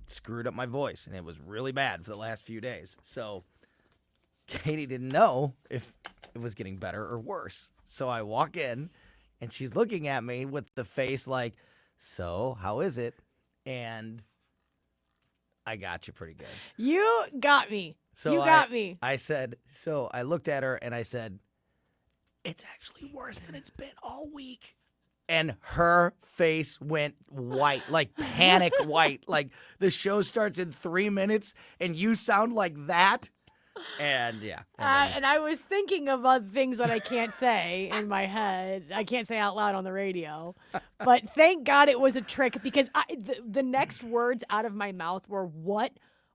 screwed up my voice, and it was really bad for the last few days. So Katie didn't know if it was getting better or worse. So I walk in, and she's looking at me with the face like, so how is it? And I got you pretty good. You got me. So you got me. I said, so I looked at her and I said, it's actually worse than it's been all week. And her face went white, like panic white. Like the show starts in 3 minutes and you sound like that. And yeah. And I was thinking about things that I can't say in my head. I can't say out loud on the radio. But thank God it was a trick, because the next words out of my mouth were, what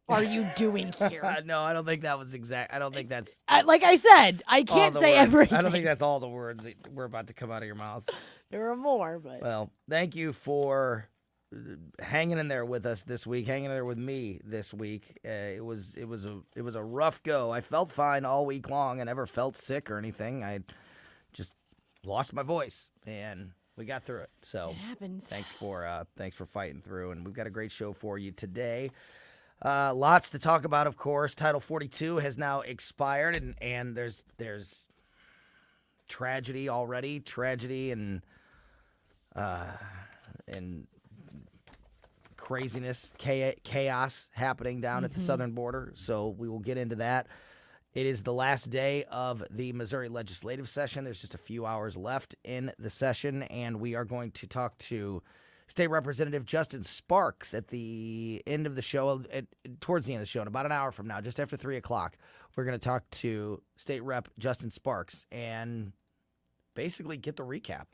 are you doing here? No, I don't think that was exact. I don't think that's. Like I said, I can't say words. everything. I don't think that's all the words that were about to come out of your mouth. There were more, but. Well, thank you for hanging in there with us this week, hanging in there with me this week. It was a rough go. I felt fine all week long. I never felt sick or anything. I just lost my voice, and we got through it. So it happens. Thanks for fighting through, and we've got a great show for you today. Lots to talk about, of course. Title 42 has now expired, and there's tragedy already, and craziness, chaos happening down at the southern border. So we will get into that. It is the last day of the Missouri legislative session. There's just a few hours left in the session, and we are going to talk to State Representative Justin Sparks at the end of the show, towards the end of the show, in about an hour from now, just after 3 o'clock. We're going to talk to State Rep Justin Sparks and basically get the recap.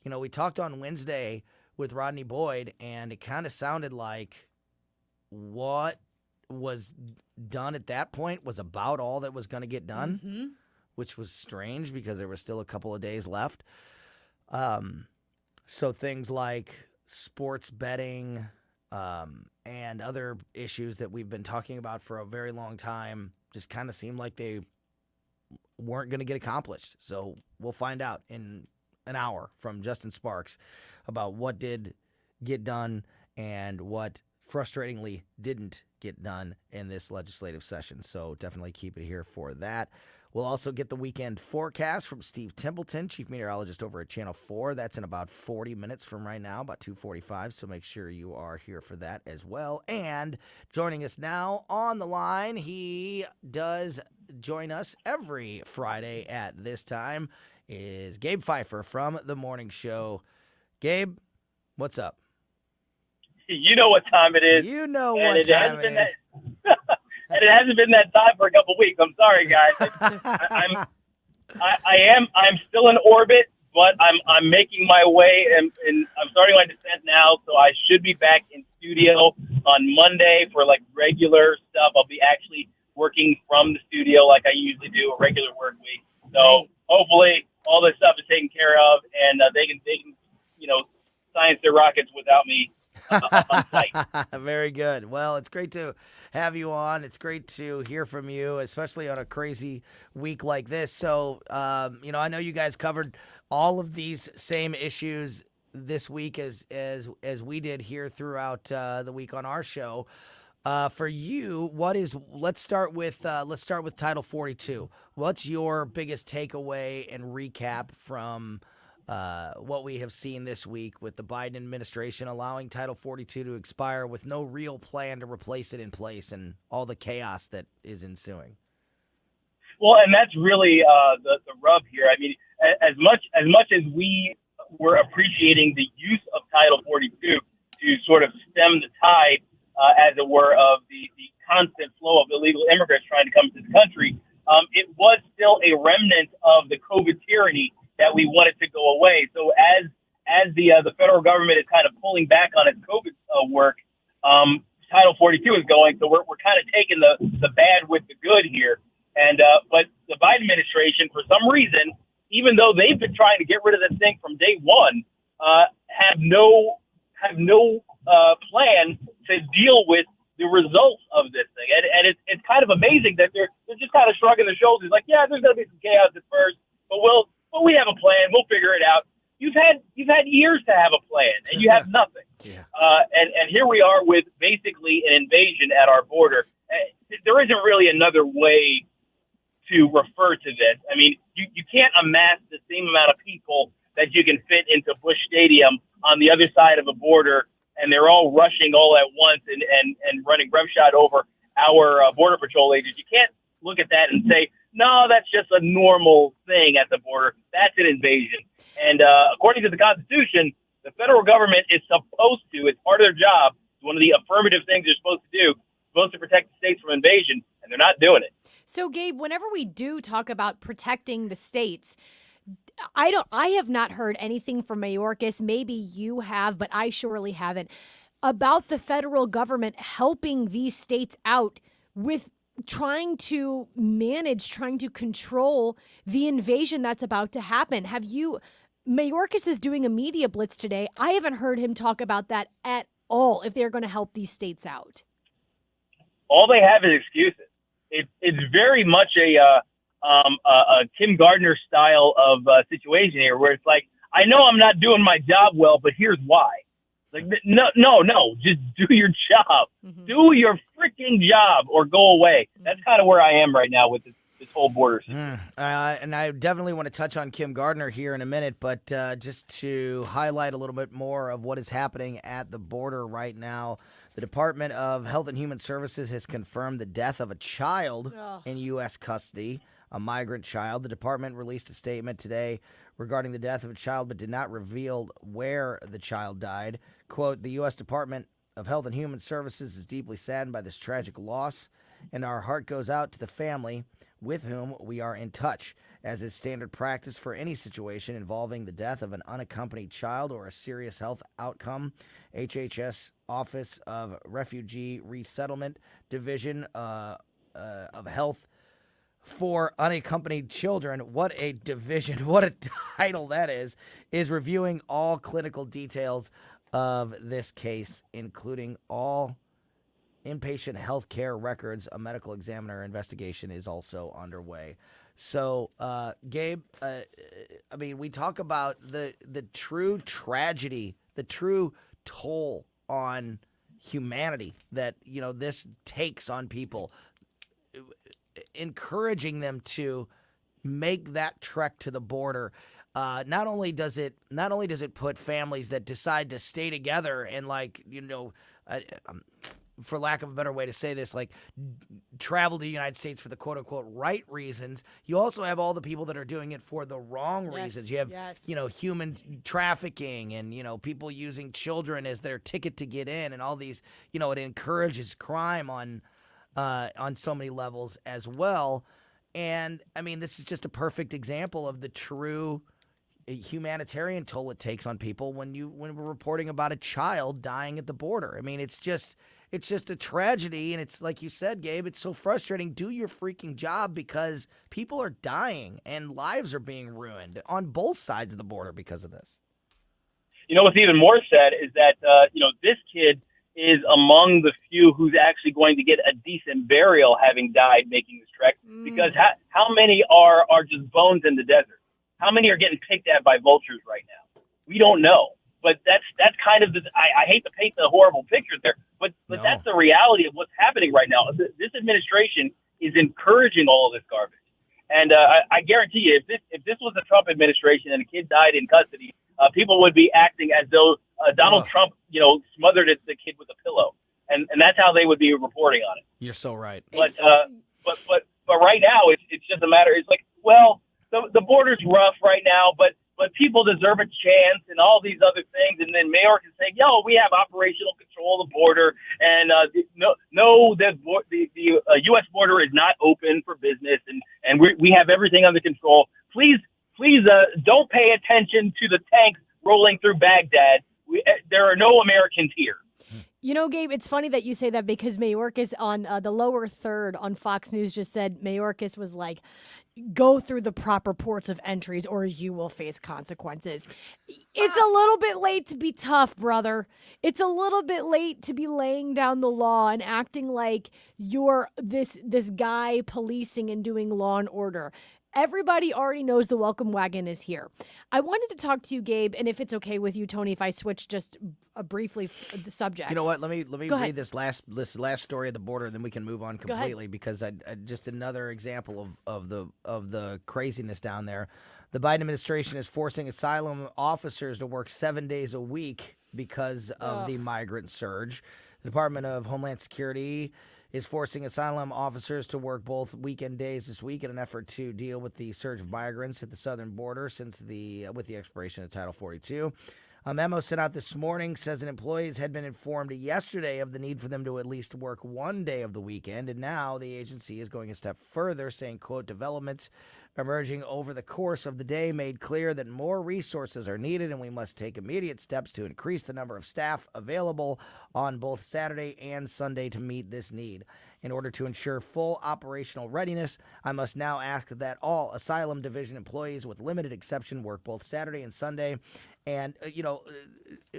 You know, we talked on Wednesday with Rodney Boyd, and it kind of sounded like what was done at that point was about all that was going to get done, which was strange because there was still a couple of days left. So things like sports betting and other issues that we've been talking about for a very long time just kind of seemed like they weren't going to get accomplished. So we'll find out in an hour from Justin Sparks about what did get done and what frustratingly didn't get done in this legislative session. So definitely keep it here for that. We'll also get the weekend forecast from Steve Templeton, chief meteorologist over at Channel 4. That's in about 40 minutes from right now, about 2:45. So make sure you are here for that as well. And joining us now on the line, he does join us every Friday at this time, is Gabe Pfeiffer from The Morning Show. Gabe, what's up? You know what time it is. You know what time it is. And it hasn't been that time for a couple weeks. I'm sorry, guys. I'm still in orbit, but I'm making my way, and I'm starting my descent now. So I should be back in studio on Monday for like regular stuff. I'll be actually working from the studio like I usually do, a regular work week. So hopefully all this stuff is taken care of, and they can science their rockets without me on site. Very good. Well, it's great to have you on. It's great to hear from you, especially on a crazy week like this. So, I know you guys covered all of these same issues this week as we did here throughout the week on our show. For you, let's start with Title 42. What's your biggest takeaway and recap from what we have seen this week with the Biden administration allowing Title 42 to expire with no real plan to replace it in place and all the chaos that is ensuing? Well, and that's really the rub here. I mean, as much as we were appreciating the use of Title 42 to sort of stem the tide, as it were, of the constant flow of illegal immigrants trying to come to the country, it was still a remnant of the COVID tyranny that we wanted to go away. So as the federal government is kind of pulling back on its COVID work, Title 42 is going. So we're kind of taking the bad with the good here. And but the Biden administration, for some reason, even though they've been trying to get rid of this thing from day one, have no plan to deal with the results of this thing. And it's kind of amazing that they're just kind of shrugging their shoulders, like, yeah, there's going to be some chaos at first, but we have a plan. We'll figure it out. You've had years to have a plan, and you have nothing. Yeah. And here we are with basically an invasion at our border. There isn't really another way to refer to this. I mean, you can't amass the same amount of people that you can fit into Busch Stadium on the other side of a border, and they're all rushing all at once and running roughshod over our Border Patrol agents. You can't look at that and say, no, that's just a normal thing at the border. That's an invasion. And according to the Constitution, the federal government is supposed to, it's part of their job, it's one of the affirmative things they're supposed to do, supposed to protect the states from invasion, and they're not doing it. So, Gabe, whenever we do talk about protecting the states, I have not heard anything from Mayorkas. Maybe you have, but I surely haven't, about the federal government helping these states out with trying to manage, trying to control the invasion that's about to happen. Have you? Mayorkas is doing a media blitz today. I haven't heard him talk about that at all, if they're going to help these states out. All they have is excuses. It's very much a Kim Gardner style of situation here, where it's like, I know I'm not doing my job well, but here's why. Like, no, just do your job. Mm-hmm. Do your freaking job or go away. Mm-hmm. That's kind of where I am right now with this whole border situation. And I definitely want to touch on Kim Gardner here in a minute, but just to highlight a little bit more of what is happening at the border right now, the Department of Health and Human Services has confirmed the death of a child in U.S. custody, a migrant child. The department released a statement today regarding the death of a child, but did not reveal where the child died. Quote, the U.S. Department of Health and Human Services is deeply saddened by this tragic loss, and our heart goes out to the family with whom we are in touch. As is standard practice for any situation involving the death of an unaccompanied child or a serious health outcome, HHS Office of Refugee Resettlement Division of Health for Unaccompanied Children, what a division, what a title that is reviewing all clinical details of this case, including all inpatient health care records. A medical examiner investigation is also underway. So, Gabe, I mean, we talk about the true tragedy, the true toll on humanity that, you know, this takes on people, encouraging them to make that trek to the border. Not only does it put families that decide to stay together and, like, you know, for lack of a better way to say this, like, travel to the United States for the quote-unquote right reasons, you also have all the people that are doing it for the wrong reasons. You have, you know, human trafficking and, you know, people using children as their ticket to get in, and all these, you know, it encourages crime on so many levels as well. And, I mean, this is just a perfect example of the true humanitarian toll it takes on people when we're reporting about a child dying at the border. I mean, it's just a tragedy, and it's like you said, Gabe, it's so frustrating. Do your freaking job, because people are dying and lives are being ruined on both sides of the border because of this. You know, what's even more sad is that, you know, this kid is among the few who's actually going to get a decent burial having died making this trek, because how many are just bones in the desert? How many are getting picked at by vultures right now? We don't know. But that's kind of I hate to paint the horrible picture there, but no. That's the reality of what's happening right now. This administration is encouraging all of this garbage, and I guarantee you, if this was the Trump administration and a kid died in custody, people would be acting as though Donald Trump, you know, smothered the kid with a pillow, and that's how they would be reporting on it. You're so right. But right now, it's just a matter. It's like, well, the border's rough right now, but people deserve a chance and all these other things. And then Mayor can say, yo, we have operational control of the border. And the U.S. border is not open for business. And we have everything under control. Please, don't pay attention to the tanks rolling through Baghdad. There are no Americans here. You know, Gabe, it's funny that you say that, because Mayorkas on the lower third on Fox News just said Mayorkas was like, go through the proper ports of entries or you will face consequences. It's a little bit late to be tough, brother. It's a little bit late to be laying down the law and acting like you're this guy policing and doing law and order. everybody already knows the welcome wagon is here. I wanted to talk to you, Gabe, and if it's okay with you, Tony, if I switch just briefly the subject. You know what? Let me Go read ahead. this last story of the border, and then we can move on completely because I just another example of the craziness down there. The Biden administration is forcing asylum officers to work 7 days a week because of the migrant surge. The Department of Homeland Security is forcing asylum officers to work both weekend days this week in an effort to deal with the surge of migrants at the southern border with the expiration of Title 42. A memo sent out this morning says that employees had been informed yesterday of the need for them to at least work 1 day of the weekend, and now the agency is going a step further, saying, quote, developments emerging over the course of the day made clear that more resources are needed and we must take immediate steps to increase the number of staff available on both Saturday and Sunday to meet this need. In order to ensure full operational readiness, I must now ask that all Asylum Division employees, with limited exception, work both Saturday and Sunday. And,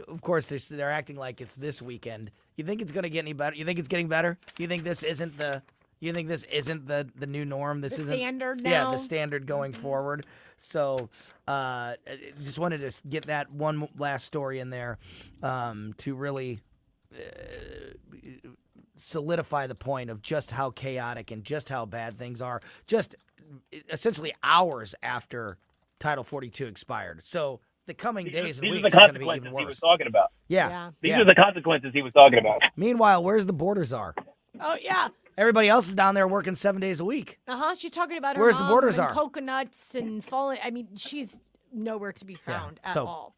of course, they're acting like it's this weekend. You think it's going to get any better? You think it's getting better? You think this isn't the new norm? This isn't standard now? Yeah, the standard going forward. So just wanted to get that one last story in there to really solidify the point of just how chaotic and just how bad things are, just essentially hours after Title 42 expired. So the coming days and weeks are going to be even he worse. was talking about. Yeah. These are the consequences he was talking about. Meanwhile, where's the borders are? Oh, yeah. Everybody else is down there working 7 days a week. She's talking about her Where's the mom borders and are? coconuts and falling. I mean, she's nowhere to be found at all.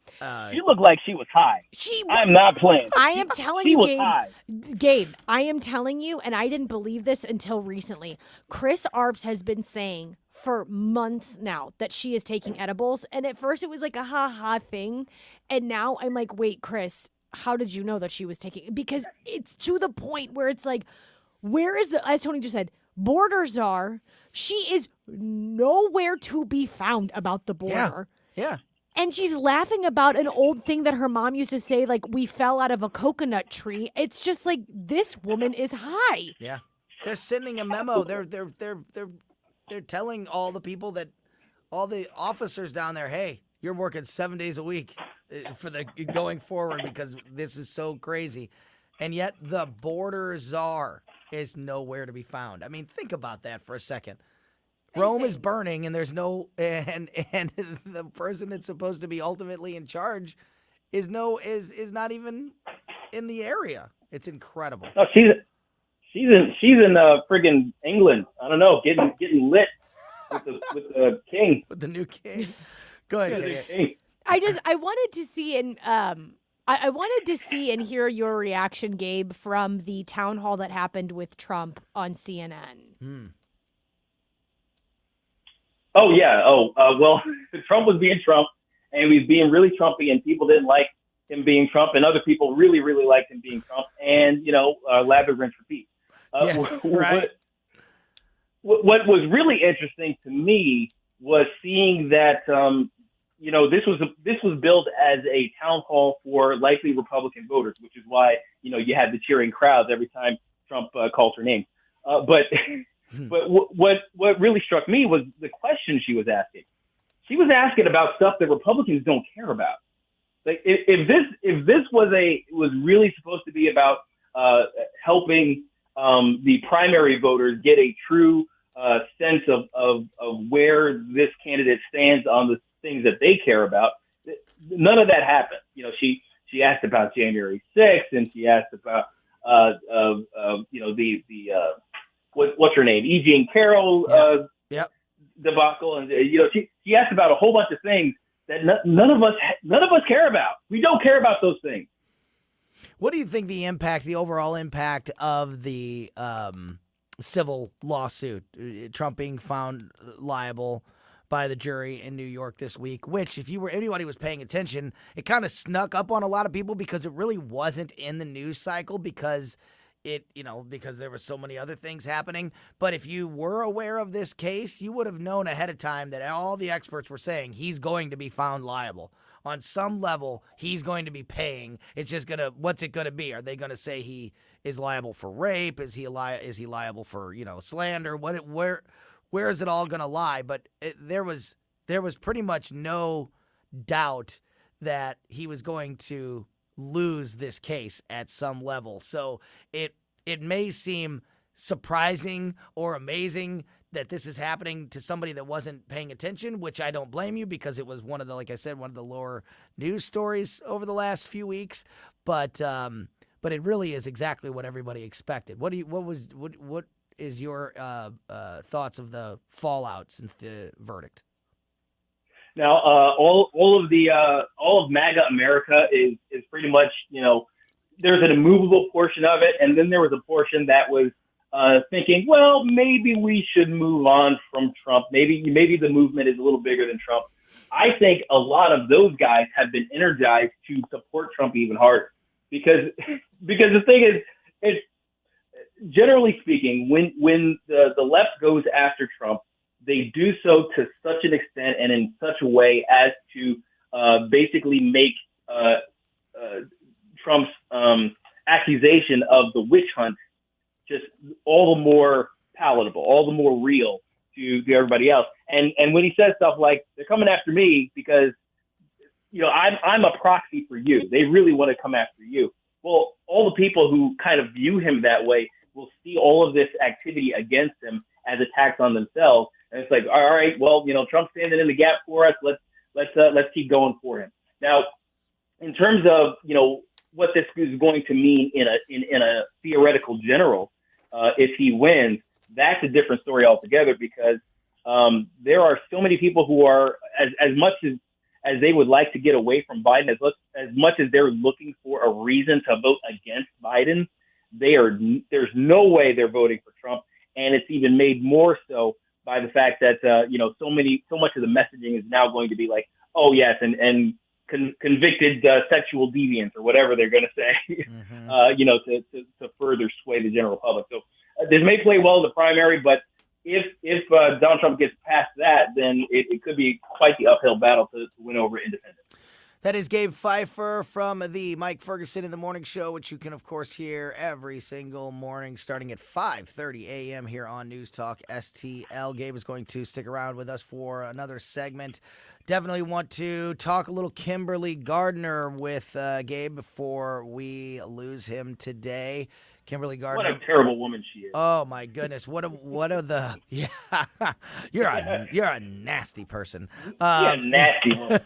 She looked like she was high. I'm not playing. I am telling She you, was Gabe. high. Gabe, I am telling you, and I didn't believe this until recently. Chris Arps has been saying for months now that she is taking edibles, and at first it was like a ha-ha thing, and now I'm like, wait, Chris, how did you know that she was taking? Because it's to the point where it's like, where is as Tony just said, borders are. She is nowhere to be found about the border. Yeah. And she's laughing about an old thing that her mom used to say, like, we fell out of a coconut tree. It's just like, this woman is high. Yeah. They're sending a memo. They're telling all the people all the officers down there, hey, you're working 7 days a week for the going forward because this is so crazy. And yet the border czar is nowhere to be found. I mean, think about that for a second. Rome is burning, and there's no and the person that's supposed to be ultimately in charge is not even in the area. It's incredible. No, she's in friggin' England. I don't know, getting lit with the king. With the new king. Go ahead, Katie. I wanted to see I wanted to see and hear your reaction, Gabe, from the town hall that happened with Trump on CNN. Oh, yeah. Well, Trump was being Trump, and he was being really Trumpy, and people didn't like him being Trump, and other people really, really liked him being Trump. And, lather, rinse, repeat. Right. What was really interesting to me was seeing that, this was billed as a town hall for likely Republican voters, which is why, you had the cheering crowds every time Trump called her name. But what really struck me was the question she was asking. She was asking about stuff that Republicans don't care about. Like if this was really supposed to be about helping the primary voters get a true sense of where this candidate stands on the things that they care about, none of that happened. She asked about January 6th, and she asked about what's her name, E. Jean Carroll debacle, and she asked about a whole bunch of things that none of us care about. We don't care about those things. What do you think the overall impact of the civil lawsuit, Trump being found liable by the jury in New York this week, which if anybody was paying attention, it kind of snuck up on a lot of people because it really wasn't in the news cycle because there were so many other things happening. But if you were aware of this case, you would have known ahead of time that all the experts were saying he's going to be found liable. On some level, he's going to be paying. It's just what's it going to be? Are they going to say he is liable for rape? Is he liable for, slander? where is it all going to lie? But there was pretty much no doubt that he was going to lose this case at some level. So it may seem surprising or amazing that this is happening to somebody that wasn't paying attention, which I don't blame you, because it was one of the, like I said, one of the lower news stories over the last few weeks. But it really is exactly what everybody expected. What is your thoughts of the fallout since the verdict? Now, all of MAGA America is pretty much, there's an immovable portion of it, and then there was a portion that was thinking, well, maybe we should move on from Trump. Maybe the movement is a little bigger than Trump. I think a lot of those guys have been energized to support Trump even harder, because the thing is, it's generally speaking, when the left goes after Trump, they do so to such an extent and in such a way as to basically make Trump's accusation of the witch hunt just all the more palatable, all the more real to everybody else. And when he says stuff like, they're coming after me because, I'm a proxy for you. They really want to come after you. Well, all the people who kind of view him that way will see all of this activity against him as attacks on themselves. And it's like, all right, well, Trump's standing in the gap for us. Let's keep going for him. Now, in terms of, what this is going to mean in a theoretical general, if he wins, that's a different story altogether, because there are so many people who are, as much as they would like to get away from Biden, as much as they're looking for a reason to vote against Biden, there's no way they're voting for Trump. And it's even made more so by the fact that, so much of the messaging is now going to be like, oh, yes, and convicted sexual deviants or whatever they're going to say, to further sway the general public. So this may play well in the primary, but if Donald Trump gets past that, then it could be quite the uphill battle to win over independents. That is Gabe Pfeiffer from the Mike Ferguson in the Morning Show, which you can, of course, hear every single morning starting at 5:30 a.m. here on News Talk STL. Gabe is going to stick around with us for another segment. Definitely want to talk a little Kimberly Gardner with Gabe before we lose him today. Kimberly Gardner. What a terrible woman she is. Oh my goodness! What are the? Yeah, you're a nasty person. Nasty woman.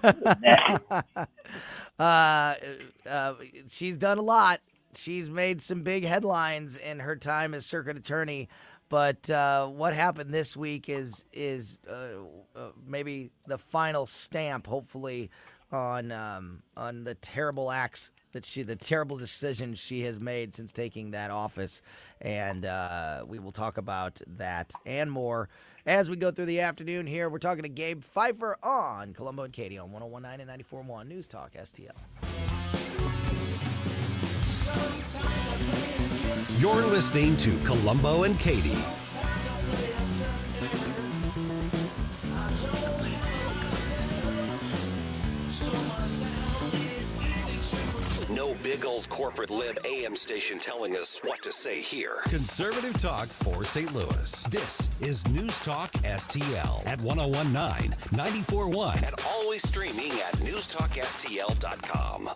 She's done a lot. She's made some big headlines in her time as circuit attorney. But what happened this week is maybe the final stamp, hopefully, on the terrible acts the terrible decisions she has made since taking that office. And we will talk about that and more as we go through the afternoon here. We're talking to Gabe Pfeiffer on Colombo and Katie on 101.9 and 94.1 News Talk STL. You're listening to Colombo and Katie. No big old corporate lib AM station telling us what to say here. Conservative talk for St. Louis. This is News Talk STL at 101.9, 94.1, and always streaming at newstalkstl.com.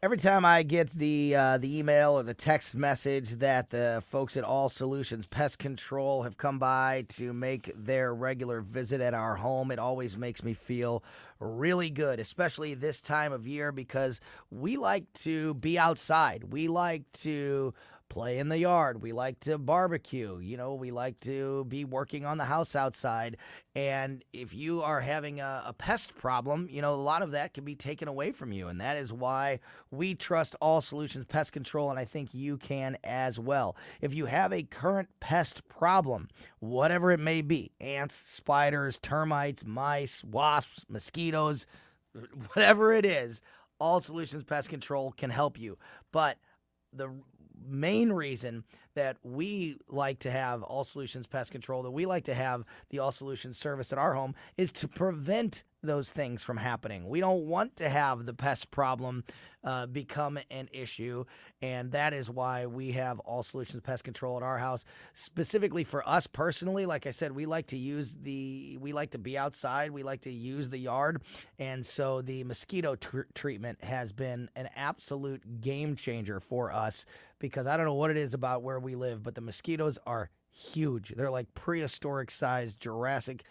Every time I get the email or the text message that the folks at All Solutions Pest Control have come by to make their regular visit at our home, it always makes me feel really good, especially this time of year, because we like to be outside. We like to play in the yard. We like to barbecue. We like to be working on the house outside. And if you are having a pest problem, a lot of that can be taken away from you. And that is why we trust All Solutions Pest Control, and I think you can as well. If you have a current pest problem, whatever it may be, ants, spiders, termites, mice, wasps, mosquitoes, whatever it is, All Solutions Pest Control can help you. But the main reason that we like to have All Solutions Pest Control, that we like to have the All Solutions service at our home, is to prevent those things from happening. We don't want to have the pest problem become an issue, and that is why we have All Solutions Pest Control at our house. Specifically for us personally, like I said, we like to be outside, we like to use the yard, and so the mosquito treatment has been an absolute game changer for us, because I don't know what it is about where we live, but the mosquitoes are huge. They're like prehistoric sized Jurassic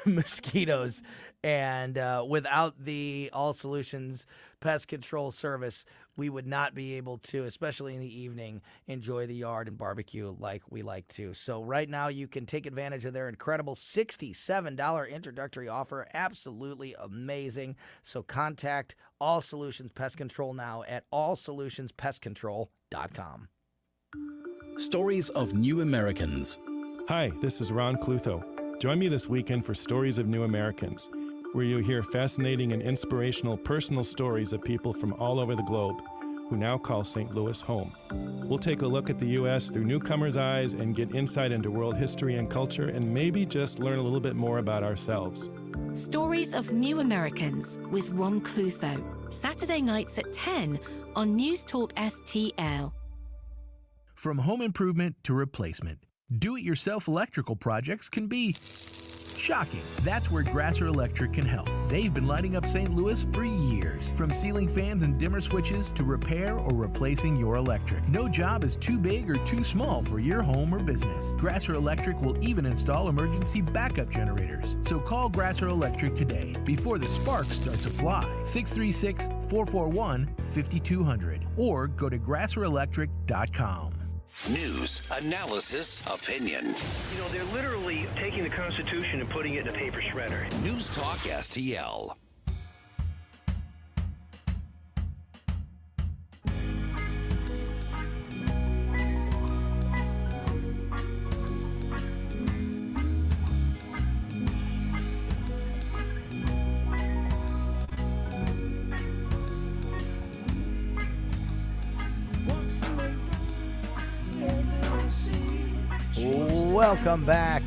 mosquitoes, and without the All Solutions Pest Control service, we would not be able to, especially in the evening, enjoy the yard and barbecue like we like to. So right now you can take advantage of their incredible $67 introductory offer. Absolutely amazing. So contact All Solutions Pest Control now at allsolutionspestcontrol.com. Stories of New Americans. Hi, this is Ron Clutho. Join me this weekend for Stories of New Americans, where you'll hear fascinating and inspirational personal stories of people from all over the globe who now call St. Louis home. We'll take a look at the U.S. through newcomers' eyes and get insight into world history and culture, and maybe just learn a little bit more about ourselves. Stories of New Americans with Ron Clutho. Saturday nights at 10 on News Talk STL. From home improvement to replacement, do-it-yourself electrical projects can be shocking. That's where Grasser Electric can help. They've been lighting up St. Louis for years. From ceiling fans and dimmer switches to repair or replacing your electric. No job is too big or too small for your home or business. Grasser Electric will even install emergency backup generators. So call Grasser Electric today before the sparks start to fly. 636-441-5200 or go to grasserelectric.com. News, analysis, opinion. You know, they're literally taking the Constitution and putting it in a paper shredder. News Talk STL. Welcome back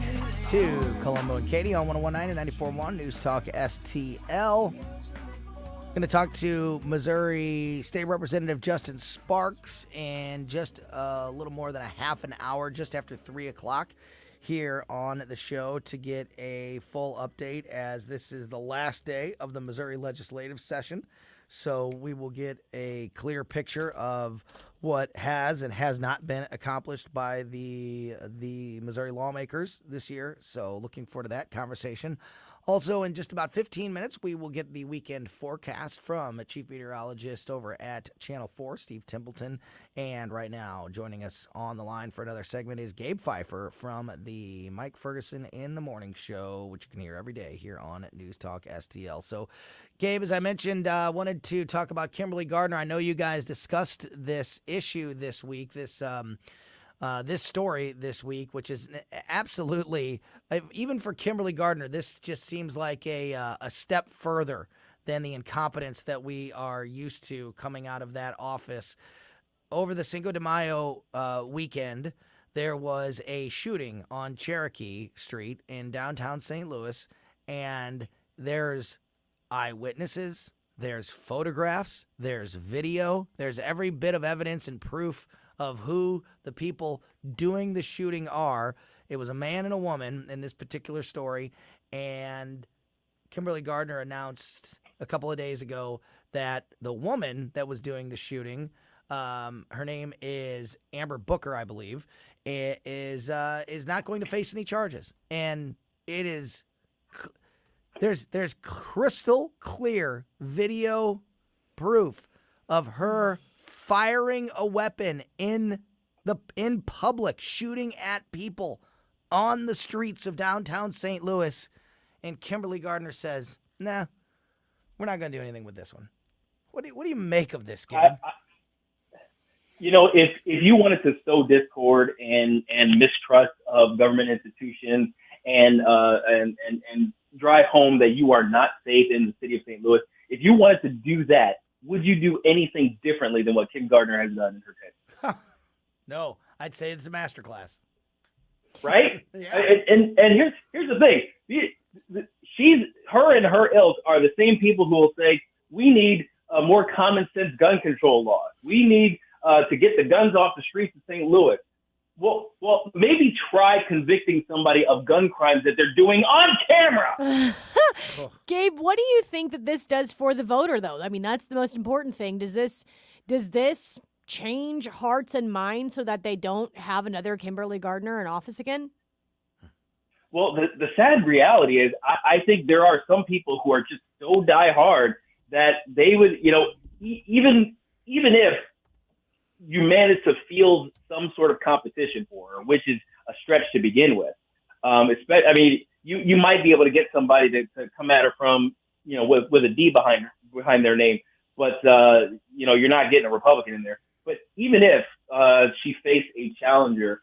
to Colombo and Katie on 101.9 and 94.1 News Talk STL. Going to talk to Missouri State Representative Justin Sparks in just a little more than a half an hour, just after 3 o'clock here on the show, to get a full update, as this is the last day of the Missouri legislative session. So we will get a clear picture of what has and has not been accomplished by the Missouri lawmakers this year. So looking forward to that conversation. Also, in just about 15 minutes, we will get the weekend forecast from a chief meteorologist over at Channel 4, Steve Templeton. And right now, joining us on the line for another segment is Gabe Pfeiffer from the Mike Ferguson in the Morning Show, which you can hear every day here on News Talk STL. So, Gabe, as I mentioned, wanted to talk about Kimberly Gardner. I know you guys discussed this issue this week, this story this week, which is absolutely, even for Kimberly Gardner, this just seems like a step further than the incompetence that we are used to coming out of that office. Over the Cinco de Mayo weekend, there was a shooting on Cherokee Street in downtown St. Louis, and there's eyewitnesses, there's photographs, there's video, there's every bit of evidence and proof of who the people doing the shooting are. It was a man and a woman in this particular story, and Kimberly Gardner announced a couple of days ago that the woman that was doing the shooting, her name is Amber Booker, I believe, is not going to face any charges. And it is there's crystal clear video proof of her firing a weapon in public, shooting at people on the streets of downtown St. Louis, and Kimberly Gardner says, "Nah, we're not going to do anything with this one." What do you make of this, Gabe? If you wanted to sow discord and mistrust of government institutions and drive home that you are not safe in the city of St. Louis, if you wanted to do that, would you do anything differently than what Kim Gardner has done in her case? No, I'd say it's a masterclass. Right? Yeah. And here's the thing. Her and her ilk are the same people who will say, we need more common sense gun control laws. We need to get the guns off the streets of St. Louis. Well, maybe try convicting somebody of gun crimes that they're doing on camera. Gabe, what do you think that this does for the voter, though? I mean, that's the most important thing. Does this change hearts and minds so that they don't have another Kimberly Gardner in office again? Well, the sad reality is I think there are some people who are just so diehard that they would, even if you manage to field some sort of competition for her, which is a stretch to begin with. You might be able to get somebody to come at her from, with a D behind their name, but you're not getting a Republican in there. But even if she faced a challenger,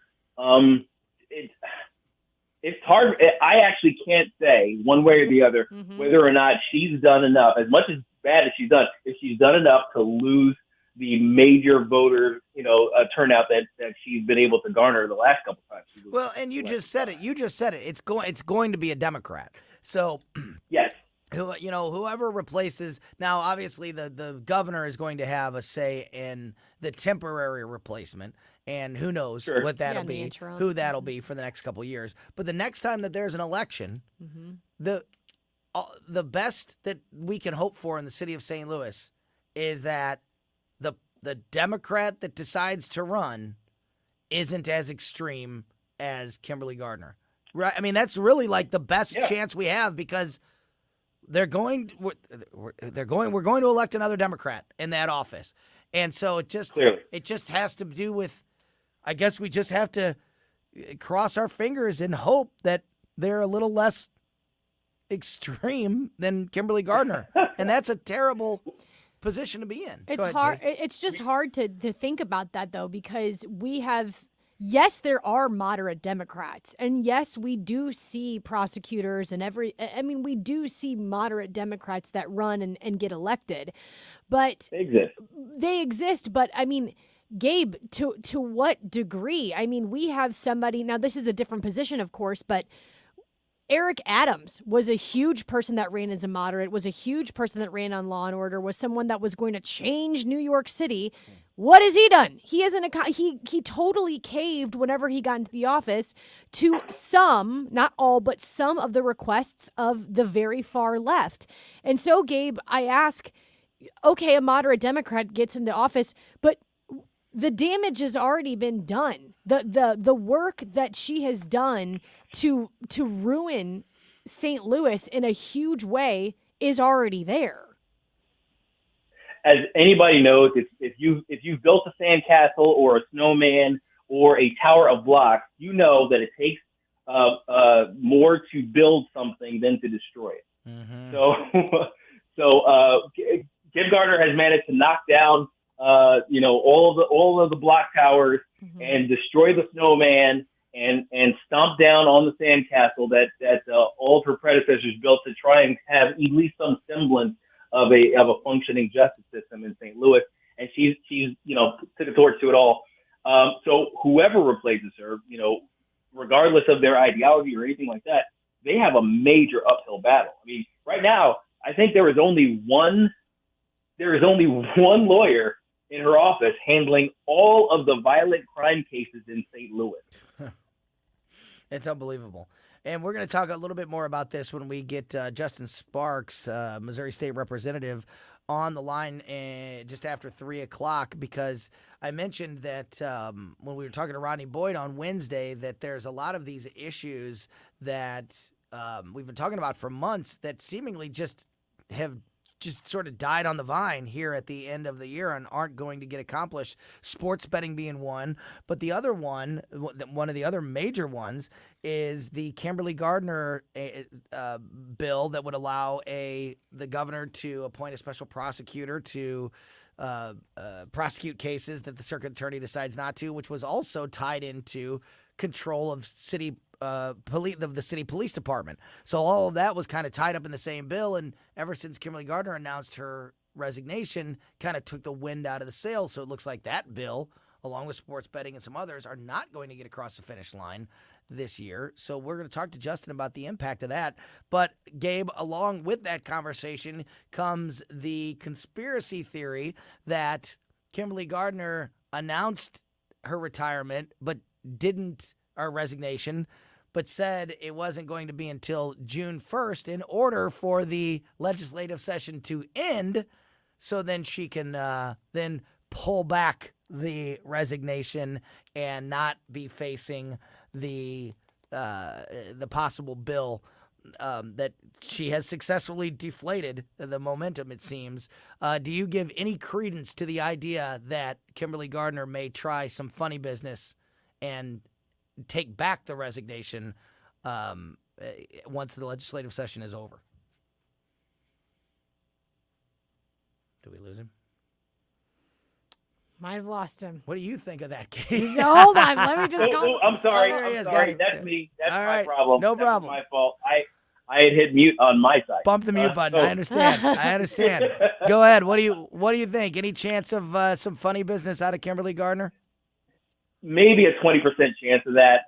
it's hard. I actually can't say one way or the other whether or not she's done enough, as much as bad as she's done, if she's done enough to lose the major voter, turnout that she's been able to garner the last couple times. Well, and you just said it. It's going to be a Democrat. So yes, whoever replaces now, obviously the governor is going to have a say in the temporary replacement, and who knows what that'll be, who that'll be for the next couple of years. But the next time that there's an election, the best that we can hope for in the city of St. Louis is that the Democrat that decides to run isn't as extreme as Kimberly Gardner. Right? I mean, that's really like the best chance we have, because we're going to elect another Democrat in that office. And so it just has to do with, I guess we just have to cross our fingers and hope that they're a little less extreme than Kimberly Gardner. And that's a terrible position to be in. It's hard. It's just hard to think about that, though, because we have, yes, there are moderate Democrats, and yes, we do see prosecutors and we do see moderate Democrats that run and get elected, but they exist. But I mean, Gabe, to what degree? I mean, we have somebody, now this is a different position, of course, but Eric Adams was a huge person that ran as a moderate, was a huge person that ran on Law and Order, was someone that was going to change New York City. What has he done? He isn't he totally caved whenever he got into the office to some, not all, but some of the requests of the very far left. And so, Gabe, I ask, okay, a moderate Democrat gets into office, but the damage has already been done. The work that she has done to ruin St. Louis in a huge way is already there. As anybody knows, if you've built a sandcastle or a snowman or a tower of blocks, you know that it takes more to build something than to destroy it. So Kim Gardner has managed to knock down all of the block towers and destroy the snowman and stomp down on the sandcastle that all of her predecessors built to try and have at least some semblance of a functioning justice system in St. Louis. And she's took a torch to it all. So whoever replaces her, regardless of their ideology or anything like that, they have a major uphill battle. I mean, right now, I think there is only one lawyer in her office handling all of the violent crime cases in St. Louis. It's unbelievable. And we're going to talk a little bit more about this when we get Justin Sparks, Missouri State Representative, on the line just after 3 o'clock, because I mentioned that when we were talking to Rodney Boyd on Wednesday that there's a lot of these issues that we've been talking about for months that seemingly just have just sort of died on the vine here at the end of the year and aren't going to get accomplished. Sports betting being one, but the other one of the other major ones is the Kimberly Gardner bill that would allow the governor to appoint a special prosecutor to prosecute cases that the circuit attorney decides not to, which was also tied into control of the city police department. So all of that was kind of tied up in the same bill, and ever since Kimberly Gardner announced her resignation, kind of took the wind out of the sails. So it looks like that bill, along with sports betting and some others, are not going to get across the finish line this year. So we're going to talk to Justin about the impact of that. But, Gabe, along with that conversation comes the conspiracy theory that Kimberly Gardner announced her retirement or resignation, but said it wasn't going to be until June 1st in order for the legislative session to end, so then she can then pull back the resignation and not be facing the possible bill that she has successfully deflated the momentum, it seems. Do you give any credence to the idea that Kimberly Gardner may try some funny business and take back the resignation once the legislative session is over? Did we lose him? Might have lost him. What do you think of that, Katie? Hold on. Let me just go. I'm sorry. Oh, there he I'm is. sorry. Got it. That's me. That's All my right. problem. No That's problem. my fault. I had hit mute on my side. Bump the mute button. I understand. I understand. Go ahead. What do you think? Any chance of some funny business out of Kimberly Gardner? Maybe a 20% chance of that.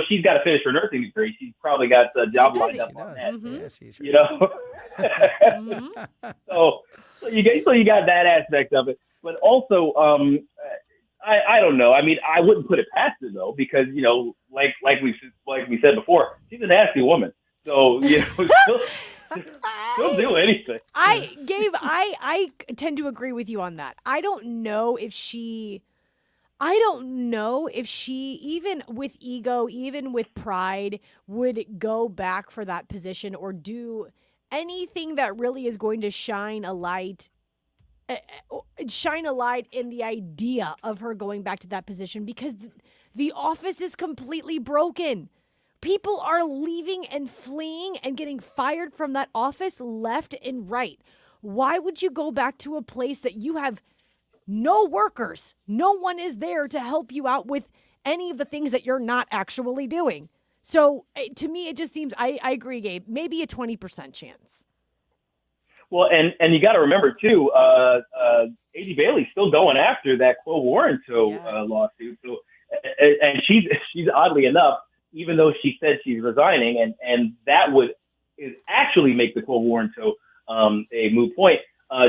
She's got to finish her nursing degree. She's probably got the job lined up on that. Mm-hmm. Yeah, she's So you got that aspect of it, but also I don't know. I mean, I wouldn't put it past her though, because like we said before, she's a nasty woman. So she'll do anything. I tend to agree with you on that. I don't know if she, even with ego, even with pride, would go back for that position or do anything that really is going to shine a light in the idea of her going back to that position, because the office is completely broken. People are leaving and fleeing and getting fired from that office left and right. Why would you go back to a place that you have no workers? No one is there to help you out with any of the things that you're not actually doing. So to me, it just seems, I agree, Gabe, maybe a 20% chance. Well, and you got to remember too, A.D. Bailey's still going after that quo warranto lawsuit. So, and she's oddly enough, even though she said she's resigning, and that is actually make the quo warranto a moot point.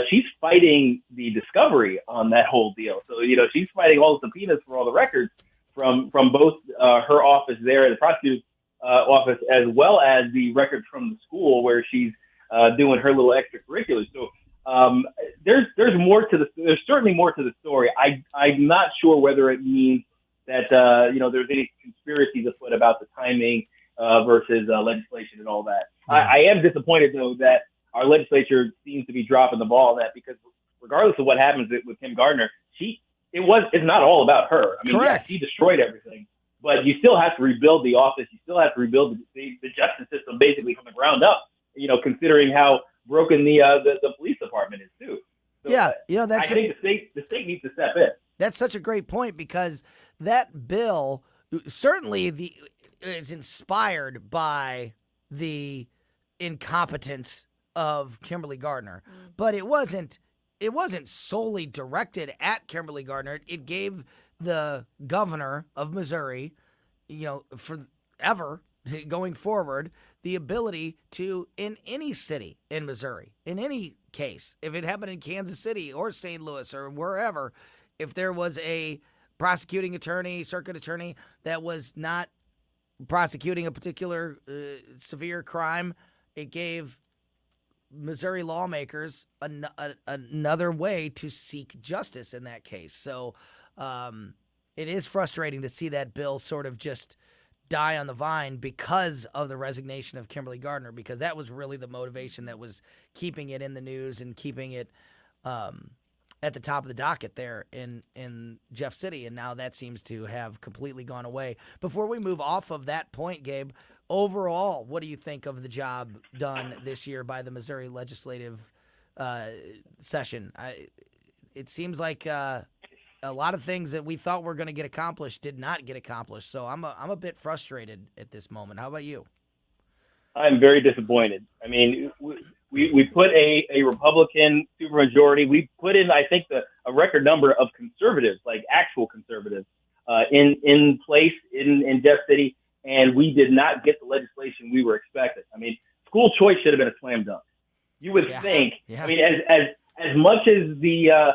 She's fighting the discovery on that whole deal. So she's fighting all the subpoenas for all the records from both her office there at the prosecutor's office, as well as the records from the school where she's doing her little extracurriculars. So there's certainly more to the story. I'm not sure whether it means that there's any conspiracies afoot about the timing versus legislation and all that. I am disappointed though that our legislature seems to be dropping the ball on that, because regardless of what happens with Kim Gardner, it's not all about her. I mean, yeah, she destroyed everything, but you still have to rebuild the office. You still have to rebuild the justice system basically from the ground up. Considering how broken the police department is too. So, yeah, I think the state needs to step in. That's such a great point, because that bill certainly is inspired by the incompetence of Kimberly Gardner, but it wasn't solely directed at Kimberly Gardner. It gave the governor of Missouri, forever going forward, the ability to, in any city in Missouri, in any case, if it happened in Kansas City or St. Louis or wherever, if there was a prosecuting attorney, circuit attorney that was not prosecuting a particular severe crime, it gave Missouri lawmakers another way to seek justice in that case. So it is frustrating to see that bill sort of just die on the vine because of the resignation of Kimberly Gardner, because that was really the motivation that was keeping it in the news and keeping it at the top of the docket there in Jeff City. And now that seems to have completely gone away. Before we move off of that point, Gabe, overall, what do you think of the job done this year by the Missouri legislative session? It seems like a lot of things that we thought were going to get accomplished did not get accomplished. So I'm a bit frustrated at this moment. How about you? I'm very disappointed. I mean, We put a Republican supermajority. We put in, I think, a record number of conservatives, like actual conservatives, in place in Jeff City, and we did not get the legislation we were expecting. I mean, school choice should have been a slam dunk. You would think. Yeah. I mean, as much as the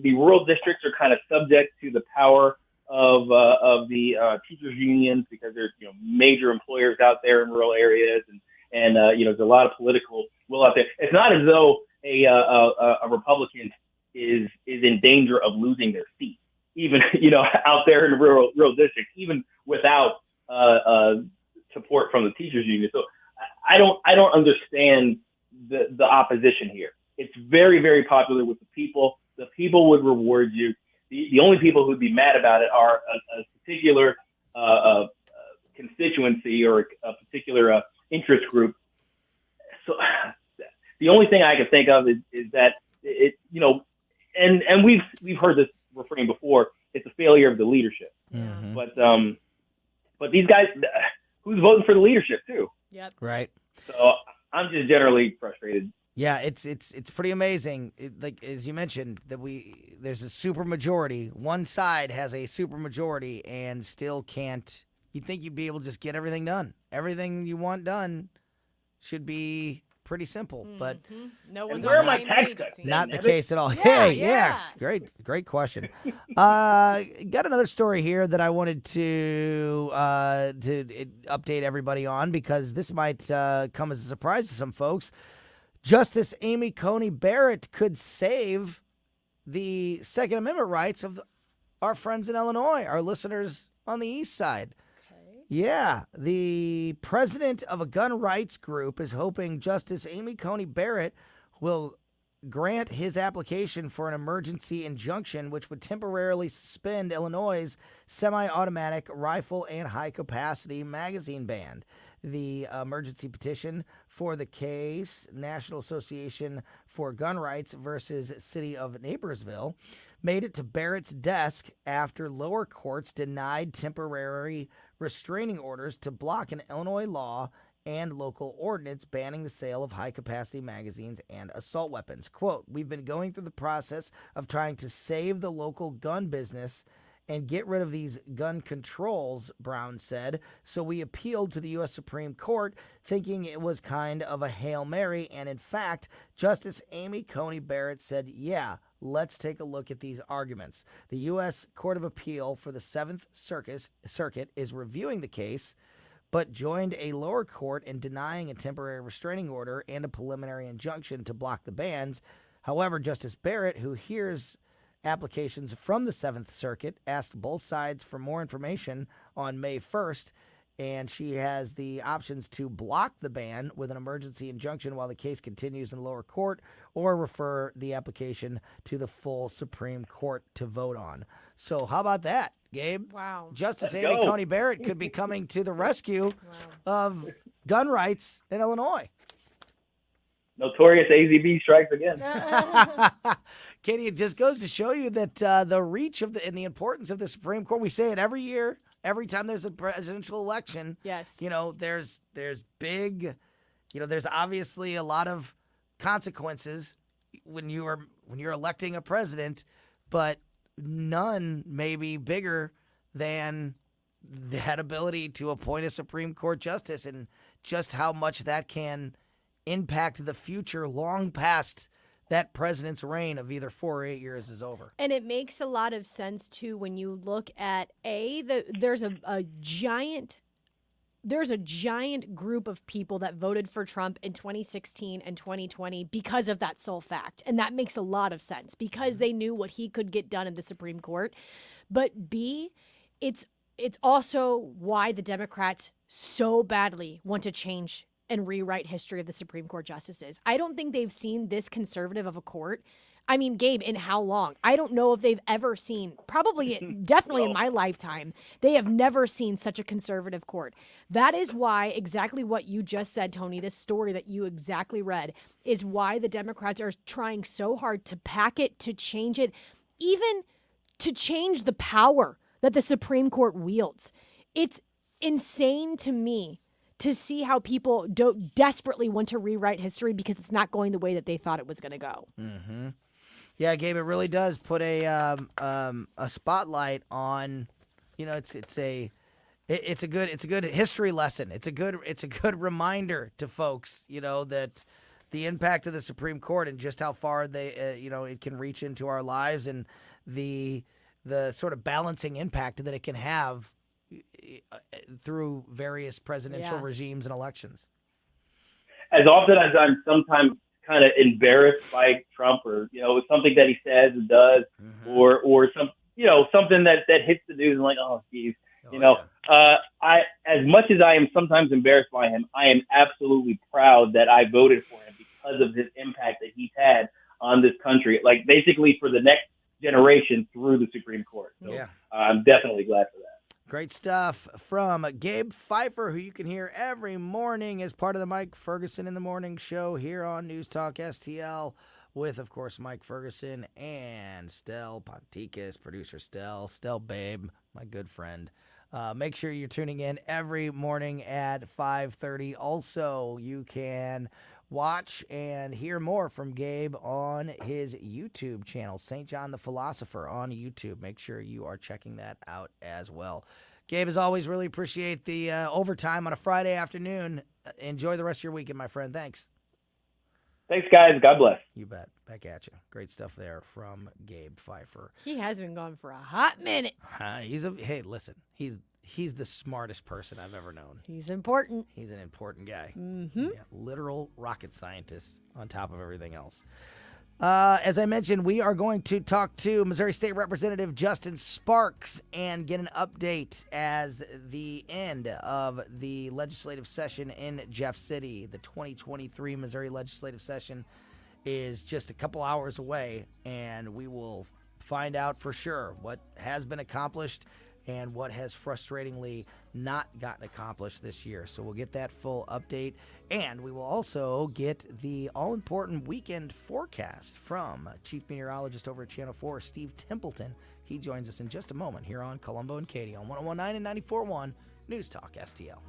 rural districts are kind of subject to the power of the teachers unions because there's major employers out there in rural areas and there's a lot of political will out there. It's not as though a Republican is in danger of losing their seat, even out there in the rural districts, even without support from the teachers union. So I don't understand the opposition here. It's very, very popular with the people. The people would reward you. The only people who'd be mad about it are a particular constituency or a particular interest group. So the only thing I can think of is that and we've heard this refrain before. It's a failure of the leadership. Mm-hmm. But these guys, who's voting for the leadership too? Yep. Right. So I'm just generally frustrated. Yeah, it's pretty amazing. Like as you mentioned, that there's a super majority. One side has a super majority and still can't. You'd think you'd be able to just get everything done. Everything you want done should be pretty simple, but no one's where on the are my same tax page. cuts? not the case at all. Yeah, Yeah. Great question. Got another story here that I wanted to update everybody on because this might come as a surprise to some folks. Justice Amy Coney Barrett could save the Second Amendment rights of our friends in Illinois, our listeners on the East Side. Yeah, the president of a gun rights group is hoping Justice Amy Coney Barrett will grant his application for an emergency injunction, which would temporarily suspend Illinois' semi-automatic rifle and high-capacity magazine ban. The emergency petition for the case, National Association for Gun Rights versus City of Neighborsville, made it to Barrett's desk after lower courts denied temporary restraining orders to block an Illinois law and local ordinance banning the sale of high-capacity magazines and assault weapons. Quote, "We've been going through the process of trying to save the local gun business and get rid of these gun controls," Brown said. "So we appealed to the U.S. Supreme Court thinking it was kind of a Hail Mary. And in fact, Justice Amy Coney Barrett said, yeah, let's take a look at these arguments. The U.S. Court of Appeal for the Seventh Circuit is reviewing the case, but joined a lower court in denying a temporary restraining order and a preliminary injunction to block the bans. However, Justice Barrett, who hears applications from the Seventh Circuit, asked both sides for more information on May 1st, and she has the options to block the ban with an emergency injunction while the case continues in the lower court or refer the application to the full Supreme Court to vote on. So how about that, Gabe? Wow. Justice Let's Amy go. Coney Barrett could be coming to the rescue of gun rights in Illinois. Notorious AZB strikes again. Katie, it just goes to show you that the reach of and the importance of the Supreme Court. We say it every year, every time there's a presidential election. Yes. There's big, there's obviously a lot of consequences when you're electing a president, but none may be bigger than that ability to appoint a Supreme Court justice and just how much that can impact the future long past that president's reign of either 4 or 8 years is over. And it makes a lot of sense too when you look at there's a giant group of people that voted for Trump in 2016 and 2020 because of that sole fact. And that makes a lot of sense because they knew what he could get done in the Supreme Court. But B, it's also why the Democrats so badly want to change and rewrite history of the Supreme Court justices. I don't think they've seen this conservative of a court. I mean, Gabe, in how long? I don't know if they've ever seen, definitely in my lifetime, they have never seen such a conservative court. That is why exactly what you just said, Tony, this story that you exactly read, is why the Democrats are trying so hard to pack it, to change it, even to change the power that the Supreme Court wields. It's insane to me to see how people desperately want to rewrite history because it's not going the way that they thought it was going to go. Mm-hmm. Yeah, Gabe, it really does put a spotlight on, it's a good history lesson. It's a good reminder to folks, that the impact of the Supreme Court and just how far they, it can reach into our lives, and the sort of balancing impact that it can have through various presidential regimes and elections. As often as I'm sometimes kind of embarrassed by Trump, or something that he says and does, or something that hits the news and like, oh geez, I, as much as I am sometimes embarrassed by him, I am absolutely proud that I voted for him because of his impact that he's had on this country, like basically for the next generation through the Supreme Court. So I'm definitely glad for that. Great stuff from Gabe Pfeiffer, who you can hear every morning as part of the Mike Ferguson in the Morning show here on News Talk STL with, of course, Mike Ferguson and Stel Ponticus, producer Stel Babe, my good friend. Make sure you're tuning in every morning at 5:30. Also, you can watch and hear more from Gabe on his YouTube channel, St. John the Philosopher on YouTube. Make sure you are checking that out as well. Gabe, as always, really appreciate the overtime on a Friday afternoon. Enjoy the rest of your weekend, my friend. Thanks. Thanks, guys. God bless. You bet. Back at you. Great stuff there from Gabe Pfeiffer. He has been gone for a hot minute. Hey, listen, he's the smartest person I've ever known. He's important. He's an important guy. Mm-hmm. Yeah, literal rocket scientist on top of everything else. As I mentioned, we are going to talk to Missouri State Representative Justin Sparks and get an update as the end of the legislative session in Jeff City. The 2023 Missouri legislative session is just a couple hours away, and we will find out for sure what has been accomplished and what has frustratingly not gotten accomplished this year. So we'll get that full update, and we will also get the all-important weekend forecast from Chief Meteorologist over at Channel 4, Steve Templeton. He joins us in just a moment here on Colombo and Katie on 101.9 and 94.1 News Talk STL.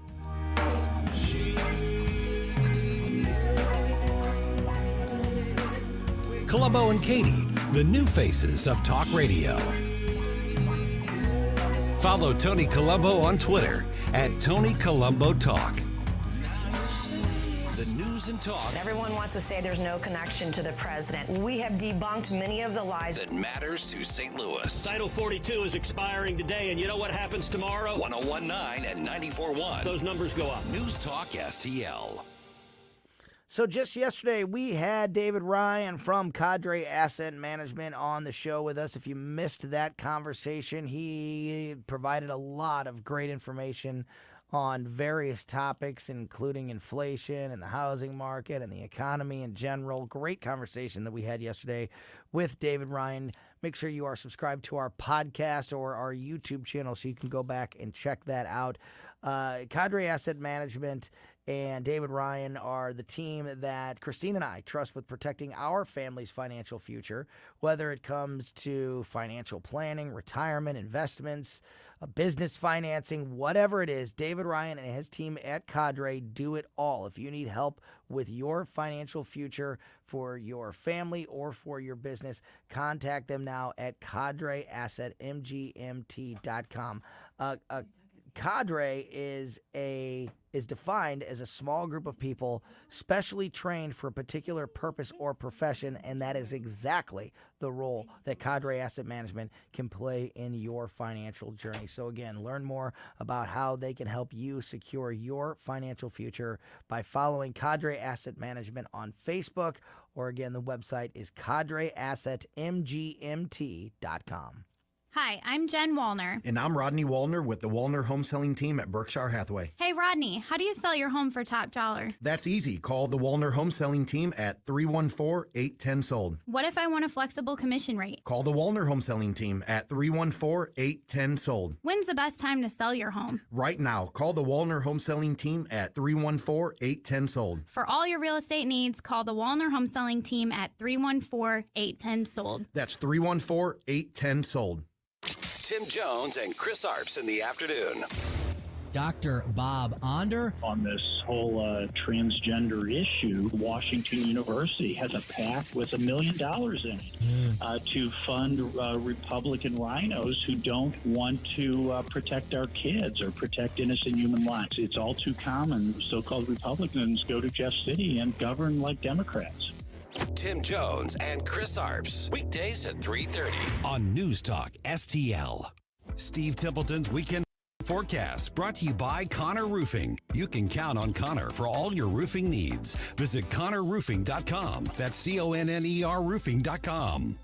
Colombo and Katie, the new faces of talk radio. Follow Tony Colombo on Twitter at Tony Colombo Talk. The news and talk Everyone wants to say there's no connection to the president. We have debunked many of the lies that matters to St. Louis. Title 42 is expiring today, and you know what happens tomorrow? 101.9 and 94.1. Those numbers go up. News Talk STL. So just yesterday, we had David Ryan from Cadre Asset Management on the show with us. If you missed that conversation, he provided a lot of great information on various topics, including inflation and the housing market and the economy in general. Great conversation that we had yesterday with David Ryan. Make sure you are subscribed to our podcast or our YouTube channel so you can go back and check that out. Cadre Asset Management and David Ryan are the team that Christine and I trust with protecting our family's financial future, whether it comes to financial planning, retirement, investments, business financing, whatever it is. David Ryan and his team at Cadre do it all. If you need help with your financial future for your family or for your business, contact them now at cadreassetmgmt.com. Cadre is defined as a small group of people specially trained for a particular purpose or profession, and that is exactly the role that Cadre Asset Management can play in your financial journey. So again, learn more about how they can help you secure your financial future by following Cadre Asset Management on Facebook, or again, the website is cadreassetmgmt.com. Hi, I'm Jen Wallner. And I'm Rodney Wallner with the Wallner Home Selling Team at Berkshire Hathaway. Hey, Rodney, how do you sell your home for top dollar? That's easy. Call the Wallner Home Selling Team at 314-810-SOLD. What if I want a flexible commission rate? Call the Wallner Home Selling Team at 314-810-SOLD. When's the best time to sell your home? Right now. Call the Wallner Home Selling Team at 314-810-SOLD. For all your real estate needs, call the Wallner Home Selling Team at 314-810-SOLD. That's 314-810-SOLD. Tim Jones and Chris Arps in the afternoon. Dr. Bob Onder. On this whole transgender issue, Washington University has a PAC with $1 million in it to fund Republican rhinos who don't want to protect our kids or protect innocent human lives. It's all too common. So-called Republicans go to Jeff City and govern like Democrats. Tim Jones and Chris Arps, weekdays at 3:30 on News Talk STL. Steve Templeton's Weekend Forecast brought to you by Connor Roofing. You can count on Connor for all your roofing needs. Visit ConnorRoofing.com. That's CONNER roofing.com.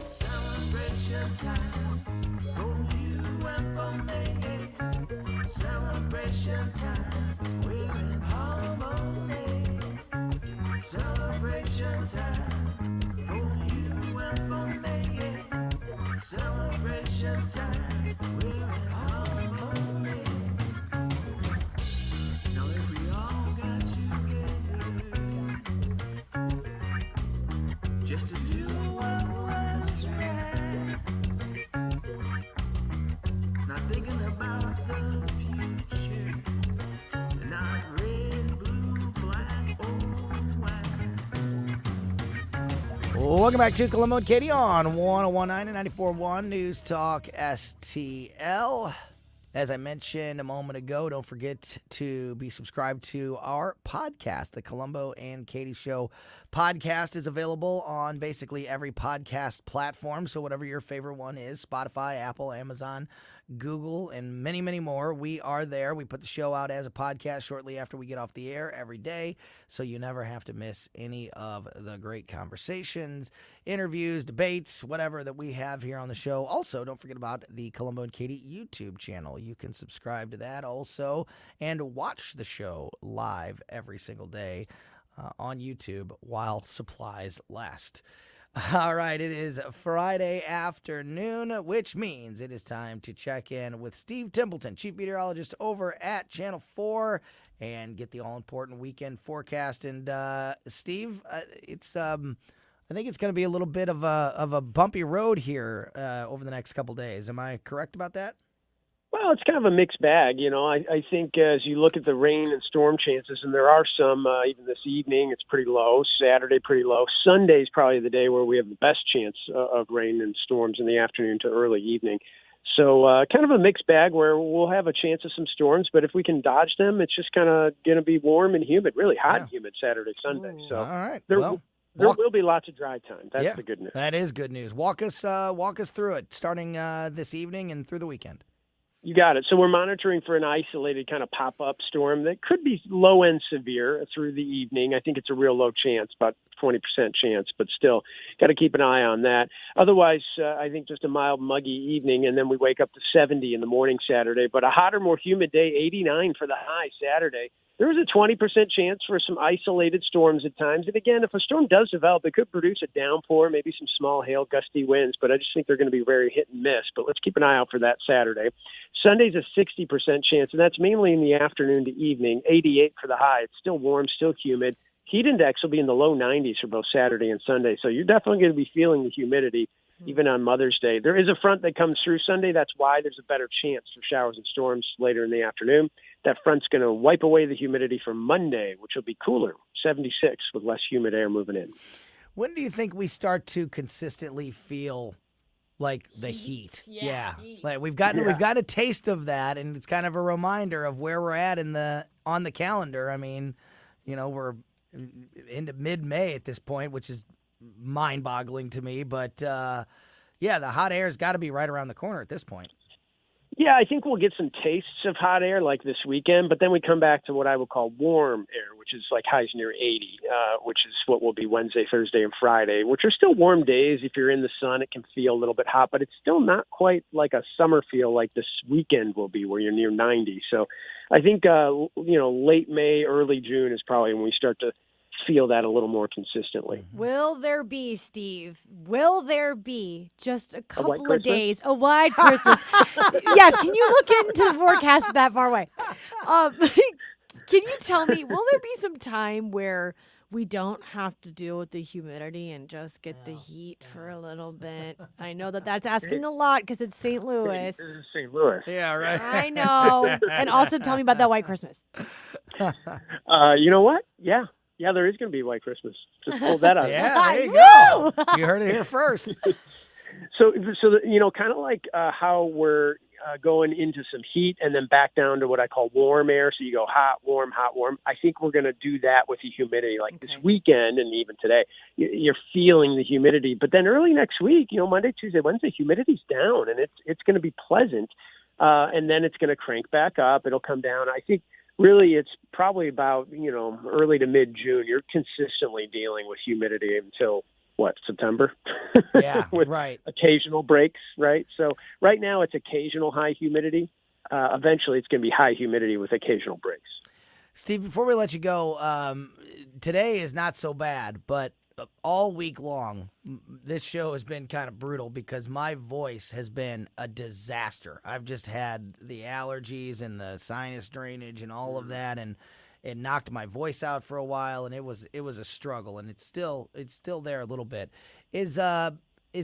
Celebration time for you and for me. Celebration time, we're in harmony. Celebration time for you and for me. Celebration time, we're in harmony. Now if we all got together just to do what was right, not thinking about the future, not red, blue, black, or Welcome back to Colombo and Katie on 101.9 and 94.1 News Talk STL. As I mentioned a moment ago, don't forget to be subscribed to our podcast. The Colombo and Katie Show podcast is available on basically every podcast platform. So whatever your favorite one is, Spotify, Apple, Amazon, Google, and many, many more. We are there. We put the show out as a podcast shortly after we get off the air every day, so you never have to miss any of the great conversations, interviews, debates, whatever that we have here on the show. Also, don't forget about the Colombo and Katie YouTube channel. You can subscribe to that also and watch the show live every single day on YouTube while supplies last. All right, it is Friday afternoon, which means it is time to check in with Steve Templeton, Chief Meteorologist over at Channel 4, and get the all-important weekend forecast. And Steve, it's I think it's going to be a little bit of a bumpy road here over the next couple days. Am I correct about that? Well, it's kind of a mixed bag. You know, I think as you look at the rain and storm chances, and there are some, even this evening, it's pretty low. Saturday, pretty low. Sunday's probably the day where we have the best chance of rain and storms in the afternoon to early evening. So kind of a mixed bag where we'll have a chance of some storms, but if we can dodge them, it's just kind of going to be warm and humid, really hot and humid Saturday, Sunday. So all right. there will be lots of dry time. That's the good news. That is good news. Walk us through it, starting this evening and through the weekend. You got it. So we're monitoring for an isolated kind of pop-up storm that could be low-end severe through the evening. I think it's a real low chance, about 20% chance, but still got to keep an eye on that. Otherwise, I think just a mild, muggy evening, and then we wake up to 70 in the morning Saturday. But a hotter, more humid day, 89 for the high Saturday. There is a 20% chance for some isolated storms at times. And again, if a storm does develop, it could produce a downpour, maybe some small hail, gusty winds, but I just think they're going to be very hit and miss. But let's keep an eye out for that Saturday. Sunday's a 60% chance, and that's mainly in the afternoon to evening, 88 for the high. It's still warm, still humid. Heat index will be in the low 90s for both Saturday and Sunday, so you're definitely going to be feeling the humidity even on Mother's Day. There is a front that comes through Sunday. That's why there's a better chance for showers and storms later in the afternoon. That front's going to wipe away the humidity for Monday, which will be cooler, 76 with less humid air moving in. When do you think we start to consistently feel like the heat? Yeah. Like we've gotten a taste of that, and it's kind of a reminder of where we're at on the calendar. I mean, you know, we're into mid-May at this point, which is mind-boggling to me. But, the hot air's got to be right around the corner at this point. Yeah, I think we'll get some tastes of hot air like this weekend, but then we come back to what I would call warm air, which is like highs near 80, which is what will be Wednesday, Thursday, and Friday, which are still warm days. If you're in the sun, it can feel a little bit hot, but it's still not quite like a summer feel like this weekend will be where you're near 90. So I think, late May, early June is probably when we start to feel that a little more consistently. Will there be, Steve? Will there be just a couple of Christmas? days, a white Christmas? Yes, can you look into the forecast that far away? Can you tell me, will there be some time where we don't have to deal with the humidity and just get the heat for a little bit. I know that that's asking a lot because it's St. Louis. This is St. Louis. Yeah, right. I know. And also tell me about that White Christmas. You know what? Yeah, there is going to be White Christmas. Just pull that out. Yeah, there you go. You heard it here first. So kind of like how we're going into some heat and then back down to what I call warm air. So you go hot, warm, hot, warm. I think we're going to do that with the humidity. Like this weekend and even today, you're feeling the humidity. But then early next week, Monday, Tuesday, Wednesday, humidity's down and it's going to be pleasant. And then it's going to crank back up. It'll come down. I think really it's probably about, early to mid-June. You're consistently dealing with humidity until September? Yeah, with right. occasional breaks, right? So right now it's occasional high humidity. Eventually it's going to be high humidity with occasional breaks. Steve, before we let you go, today is not so bad, but all week long, this show has been kind of brutal because my voice has been a disaster. I've just had the allergies and the sinus drainage and all of that, and it knocked my voice out for a while, and it was a struggle, and it's still there a little bit. Is that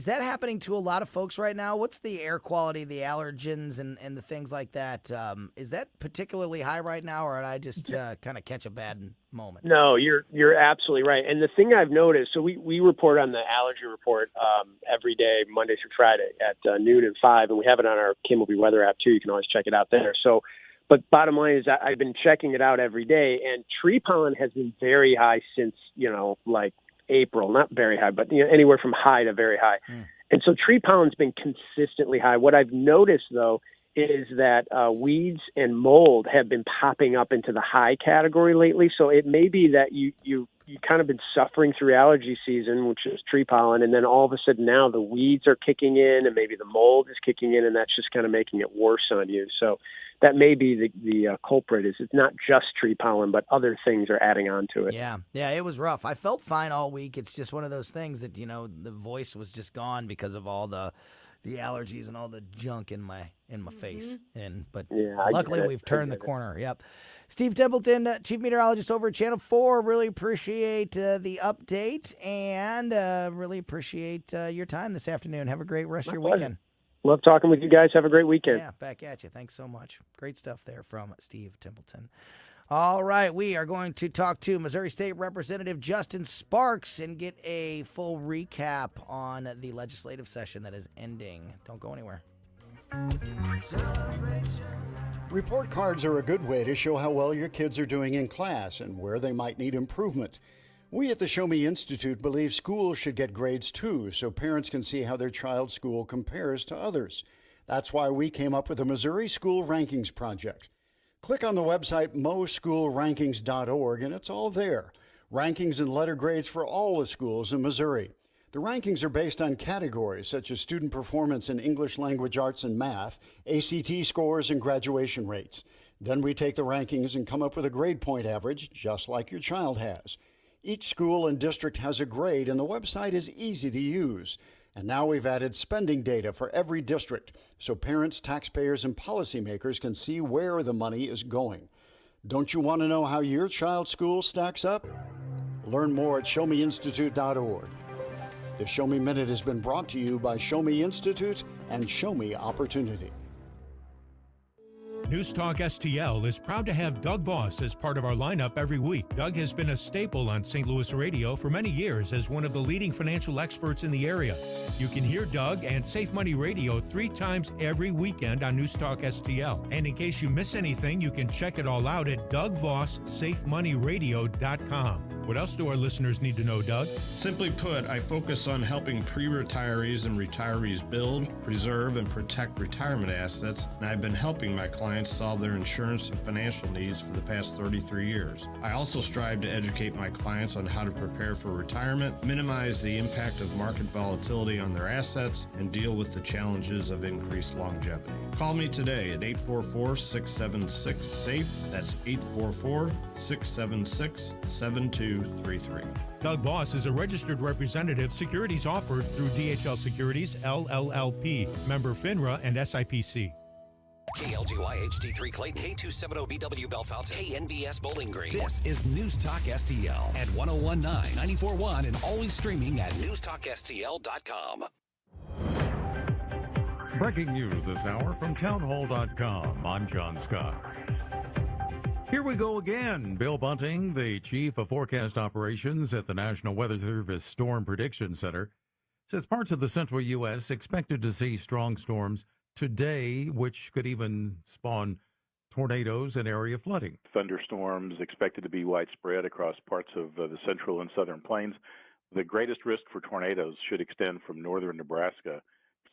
happening to a lot of folks right now? What's the air quality, the allergens, and the things like that? Is that particularly high right now, or did I just kind of catch a bad moment? No, you're absolutely right. And the thing I've noticed, so we report on the allergy report every day, Monday through Friday at noon and 5, and we have it on our KMOB weather app too. You can always check it out there. So. But bottom line is I've been checking it out every day, and tree pollen has been very high since, like April. Not very high, but anywhere from high to very high. And so tree pollen's been consistently high. What I've noticed, though, is that weeds and mold have been popping up into the high category lately. So it may be that you kind of been suffering through allergy season, which is tree pollen, and then all of a sudden now the weeds are kicking in and maybe the mold is kicking in, and that's just kind of making it worse on you. So that may be the culprit. Is it's not just tree pollen, but other things are adding on to it. Yeah, it was rough. I felt fine all week. It's just one of those things that, the voice was just gone because of all the allergies and all the junk in my face. But luckily we've turned the corner. Yep. Steve Templeton, Chief Meteorologist over at Channel 4. Really appreciate the update and really appreciate your time this afternoon. Have a great rest of your weekend. Love talking with you guys. Have a great weekend. Yeah, back at you. Thanks so much. Great stuff there from Steve Templeton. All right, we are going to talk to Missouri State Representative Justin Sparks and get a full recap on the legislative session that is ending. Don't go anywhere. Report cards are a good way to show how well your kids are doing in class and where they might need improvement. We at the Show Me Institute believe schools should get grades too, so parents can see how their child's school compares to others. That's why we came up with the Missouri School Rankings Project. Click on the website moschoolrankings.org and it's all there. Rankings and letter grades for all the schools in Missouri. The rankings are based on categories such as student performance in English language arts and math, ACT scores, and graduation rates. Then we take the rankings and come up with a grade point average, just like your child has. Each school and district has a grade, and the website is easy to use. And now we've added spending data for every district, so parents, taxpayers, and policymakers can see where the money is going. Don't you want to know how your child's school stacks up? Learn more at showmeinstitute.org. The Show Me Minute has been brought to you by Show Me Institute and Show Me Opportunity. News Talk STL is proud to have Doug Voss as part of our lineup every week. Doug has been a staple on St. Louis radio for many years as one of the leading financial experts in the area. You can hear Doug and Safe Money Radio 3 times every weekend on News Talk STL. And in case you miss anything, you can check it all out at DougVossSafeMoneyRadio.com. What else do our listeners need to know, Doug? Simply put, I focus on helping pre-retirees and retirees build, preserve, and protect retirement assets, and I've been helping my clients solve their insurance and financial needs for the past 33 years. I also strive to educate my clients on how to prepare for retirement, minimize the impact of market volatility on their assets, and deal with the challenges of increased longevity. Call me today at 844-676-SAFE. That's 844-676-7233. Doug Voss is a registered representative. Securities offered through DHL Securities, LLLP, member FINRA and SIPC. KLGY HD3 Clayton, K270BW Bellefonte, KNBS Bowling Green. This is News Talk STL at 1019, 94.1, and always streaming at newstalkstl.com. Breaking news this hour from townhall.com. I'm John Scott. Here we go again. Bill Bunting, the chief of forecast operations at the National Weather Service Storm Prediction Center, says parts of the central U.S. expected to see strong storms today, which could even spawn tornadoes and area flooding. Thunderstorms expected to be widespread across parts of the central and southern plains. The greatest risk for tornadoes should extend from northern Nebraska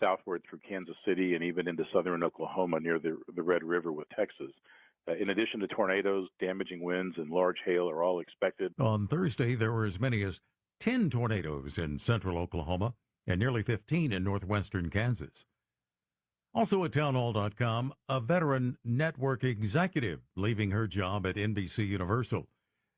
southward through Kansas City and even into southern Oklahoma near the Red River with Texas. In addition to tornadoes, damaging winds and large hail are all expected. On Thursday, there were as many as 10 tornadoes in central Oklahoma and nearly 15 in northwestern Kansas. Also at townhall.com, a veteran network executive leaving her job at NBC Universal,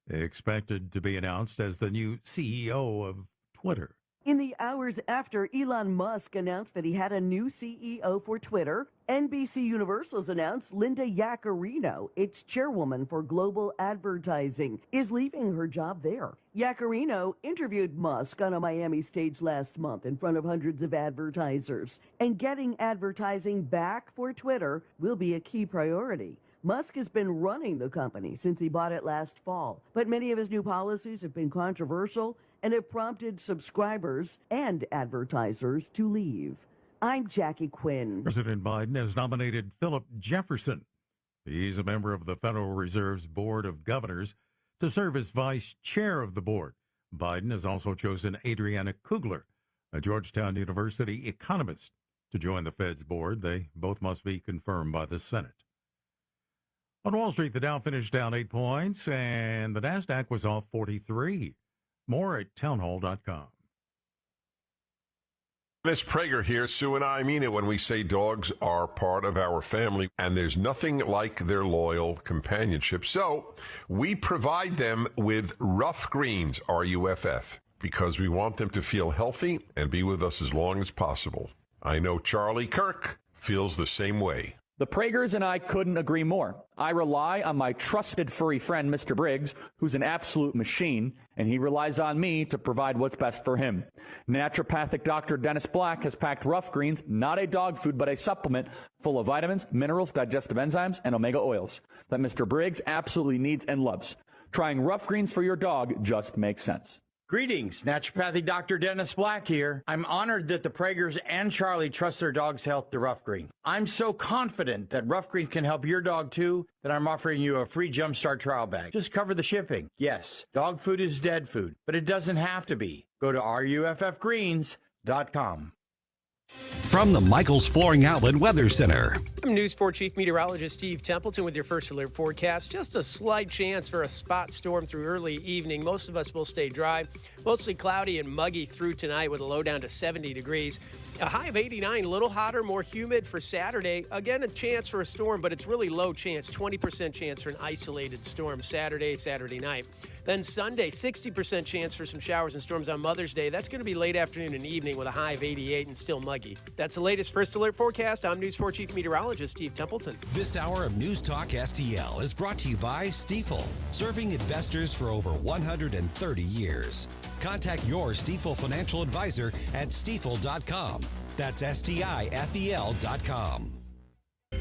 expected to be announced as the new CEO of Twitter. In the hours after Elon Musk announced that he had a new CEO for Twitter, NBC Universal's announced Linda Yaccarino, its chairwoman for global advertising, is leaving her job there. Yaccarino interviewed Musk on a Miami stage last month in front of hundreds of advertisers, and getting advertising back for Twitter will be a key priority. Musk has been running the company since he bought it last fall, but many of his new policies have been controversial and have prompted subscribers and advertisers to leave. I'm Jackie Quinn. President Biden has nominated Philip Jefferson. He's a member of the Federal Reserve's Board of Governors to serve as vice chair of the board. Biden has also chosen Adriana Kugler, a Georgetown University economist, to join the Fed's board. They both must be confirmed by the Senate. On Wall Street, the Dow finished down 8 points, and the NASDAQ was off 43. More at townhall.com. It's Prager here. Sue and I mean it when we say dogs are part of our family, and there's nothing like their loyal companionship. So we provide them with Rough Greens, R-U-F-F, because we want them to feel healthy and be with us as long as possible. I know Charlie Kirk feels the same way. The Pragers and I couldn't agree more. I rely on my trusted furry friend, Mr. Briggs, who's an absolute machine, and he relies on me to provide what's best for him. Naturopathic Dr. Dennis Black has packed Rough Greens, not a dog food, but a supplement full of vitamins, minerals, digestive enzymes, and omega oils that Mr. Briggs absolutely needs and loves. Trying Rough Greens for your dog just makes sense. Greetings, Naturopathic Dr. Dennis Black here. I'm honored that the Pragers and Charlie trust their dog's health to Rough Green. I'm so confident that Rough Green can help your dog too that I'm offering you a free Jumpstart trial bag. Just cover the shipping. Yes, dog food is dead food, but it doesn't have to be. Go to ruffgreens.com. From the Michaels Flooring Outlet Weather Center. I'm News 4 Chief Meteorologist Steve Templeton with your first alert forecast. Just a slight chance for a spot storm through early evening. Most of us will stay dry. Mostly cloudy and muggy through tonight with a low down to 70 degrees. A high of 89, a little hotter, more humid for Saturday. Again, a chance for a storm, but it's really low chance, 20% chance for an isolated storm Saturday night. Then Sunday, 60% chance for some showers and storms on Mother's Day. That's going to be late afternoon and evening with a high of 88 and still muggy. That's the latest First Alert forecast. I'm News 4 Chief Meteorologist Steve Templeton. This hour of News Talk STL is brought to you by Stifel, serving investors for over 130 years. Contact your Stifel financial advisor at stifel.com. That's STIFEL.com.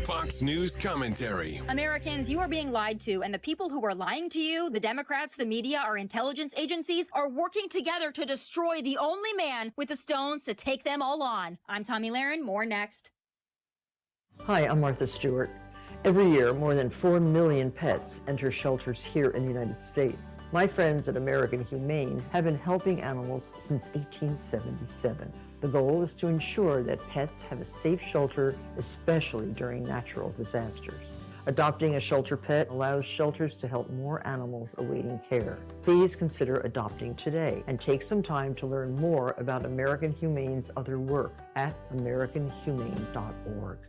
Fox News commentary. Americans, you are being lied to, and the people who are lying to you, the Democrats, the media, our intelligence agencies, are working together to destroy the only man with the stones to take them all on. I'm Tommy Lahren. More next. Hi, I'm Martha Stewart. Every year, more than 4 million pets enter shelters here in the United States. My friends at American Humane have been helping animals since 1877. The goal is to ensure that pets have a safe shelter, especially during natural disasters. Adopting a shelter pet allows shelters to help more animals awaiting care. Please consider adopting today and take some time to learn more about American Humane's other work at americanhumane.org.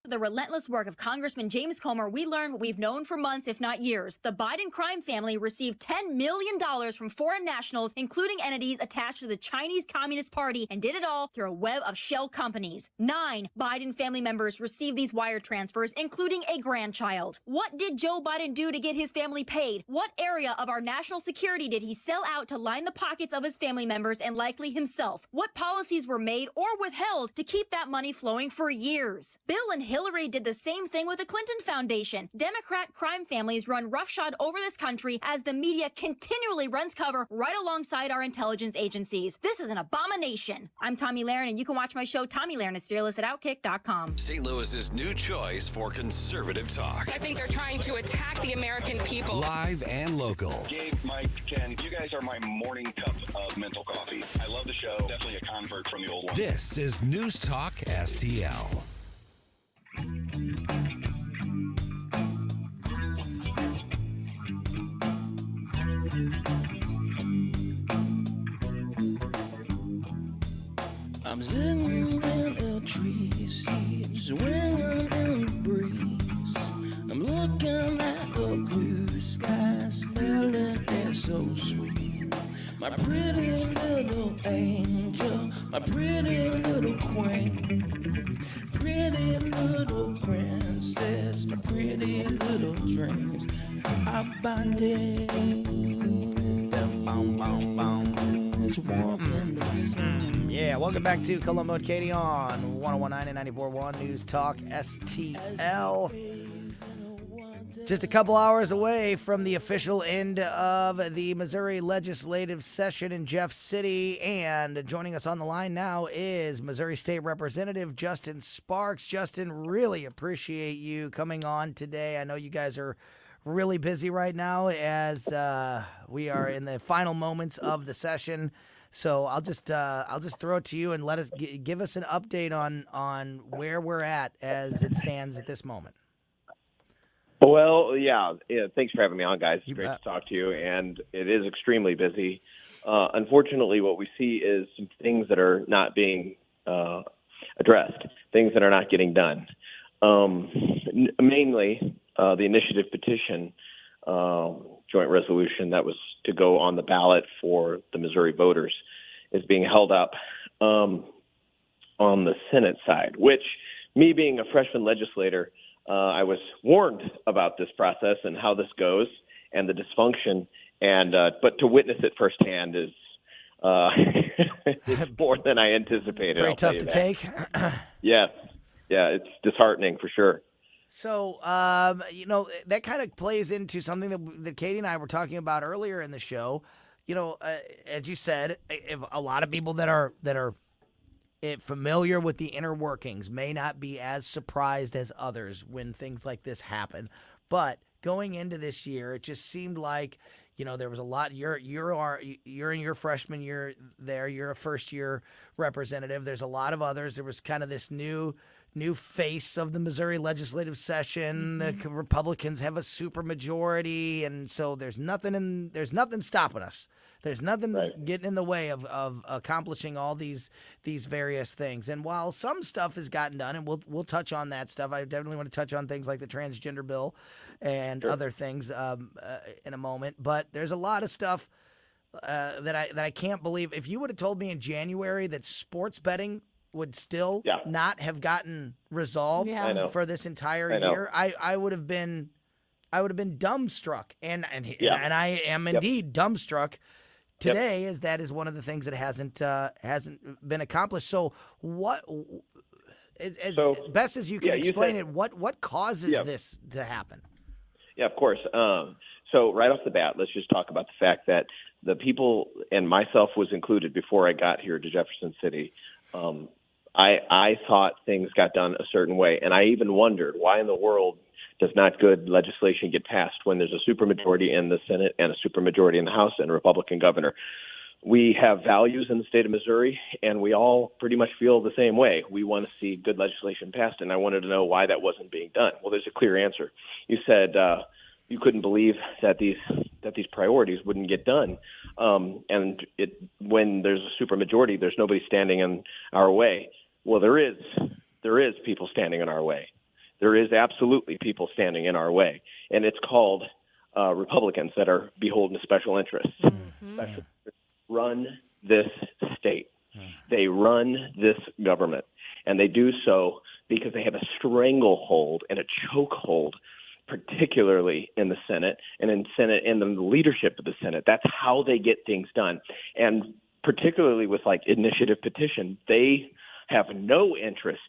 The relentless work of Congressman James Comer, we learned what we've known for months, if not years. The Biden crime family received $10 million from foreign nationals, including entities attached to the Chinese Communist Party, and did it all through a web of shell companies. 9 Biden family members received these wire transfers, including a grandchild. What did Joe Biden do to get his family paid? What area of our national security did he sell out to line the pockets of his family members and likely himself? What policies were made or withheld to keep that money flowing for years? Bill and Hillary did the same thing with the Clinton Foundation. Democrat crime families run roughshod over this country as the media continually runs cover right alongside our intelligence agencies. This is an abomination. I'm Tommy Lahren, and you can watch my show, Tommy Lahren is Fearless, at Outkick.com. St. Louis's new choice for conservative talk. I think they're trying to attack the American people. Live and local. Gabe, Mike, Ken, you guys are my morning cup of mental coffee. I love the show. Definitely a convert from the old one. This is News Talk STL. I'm sitting in a tree, swinging in the breeze. I'm looking at the blue sky, smelling it so sweet. My pretty little angel, my pretty little queen, pretty little princess, my pretty little dreams are binding. It's warm in the sun. Yeah, welcome back to Colombo Katie on 101.9 and 94.1 News Talk STL. Just a couple hours away from the official end of the Missouri legislative session in Jeff City, and joining us on the line now is Missouri State Representative Justin Sparks. Justin, really appreciate you coming on today. I know you guys are really busy right now as we are in the final moments of the session. So I'll just throw it to you and let us give us an update on where we're at as it stands at this moment. Well, yeah. Thanks for having me on, guys. It's great to talk to you, and it is extremely busy. Unfortunately, what we see is some things that are not being addressed, things that are not getting done. Mainly, the initiative petition joint resolution that was to go on the ballot for the Missouri voters is being held up on the Senate side, which, me being a freshman legislator, I was warned about this process and how this goes and the dysfunction, and but to witness it firsthand is it's more than I anticipated. Very tough to take. Yes. Yeah, it's disheartening for sure. So, that kind of plays into something that Katie and I were talking about earlier in the show. As you said, if a lot of people that are familiar with the inner workings may not be as surprised as others when things like this happen. But going into this year, it just seemed like, there was a lot. You're in your freshman year there. You're a first year representative. There's a lot of others. There was kind of this new face of the Missouri legislative session. The Republicans have a supermajority, and so there's nothing stopping us. There's nothing getting in the way of accomplishing all these various things. And while some stuff has gotten done, and we'll touch on that stuff, I definitely want to touch on things like the transgender bill and other things in a moment. But there's a lot of stuff that I can't believe. If you would have told me in January that sports betting would still not have gotten resolved for this entire year, I would have been dumbstruck, and I am indeed dumbstruck today, as that is one of the things that hasn't been accomplished. So what, as best as you can explain it, what causes this to happen? Yeah, of course. So right off the bat, let's just talk about the fact that the people, and myself was included before I got here to Jefferson City, I thought things got done a certain way, and I even wondered why in the world does not good legislation get passed when there's a supermajority in the Senate and a supermajority in the House and a Republican governor. We have values in the state of Missouri, and we all pretty much feel the same way. We want to see good legislation passed, and I wanted to know why that wasn't being done. Well, there's a clear answer. You said you couldn't believe that these priorities wouldn't get done, and when there's a supermajority, there's nobody standing in our way. Well, there is people standing in our way. There is absolutely people standing in our way, and it's called Republicans that are beholden to special interests. Special interests run this state. They run this government, and they do so because they have a stranglehold and a chokehold, particularly in the Senate and in the leadership of the Senate. That's how they get things done. And particularly with like initiative petition, they have no interest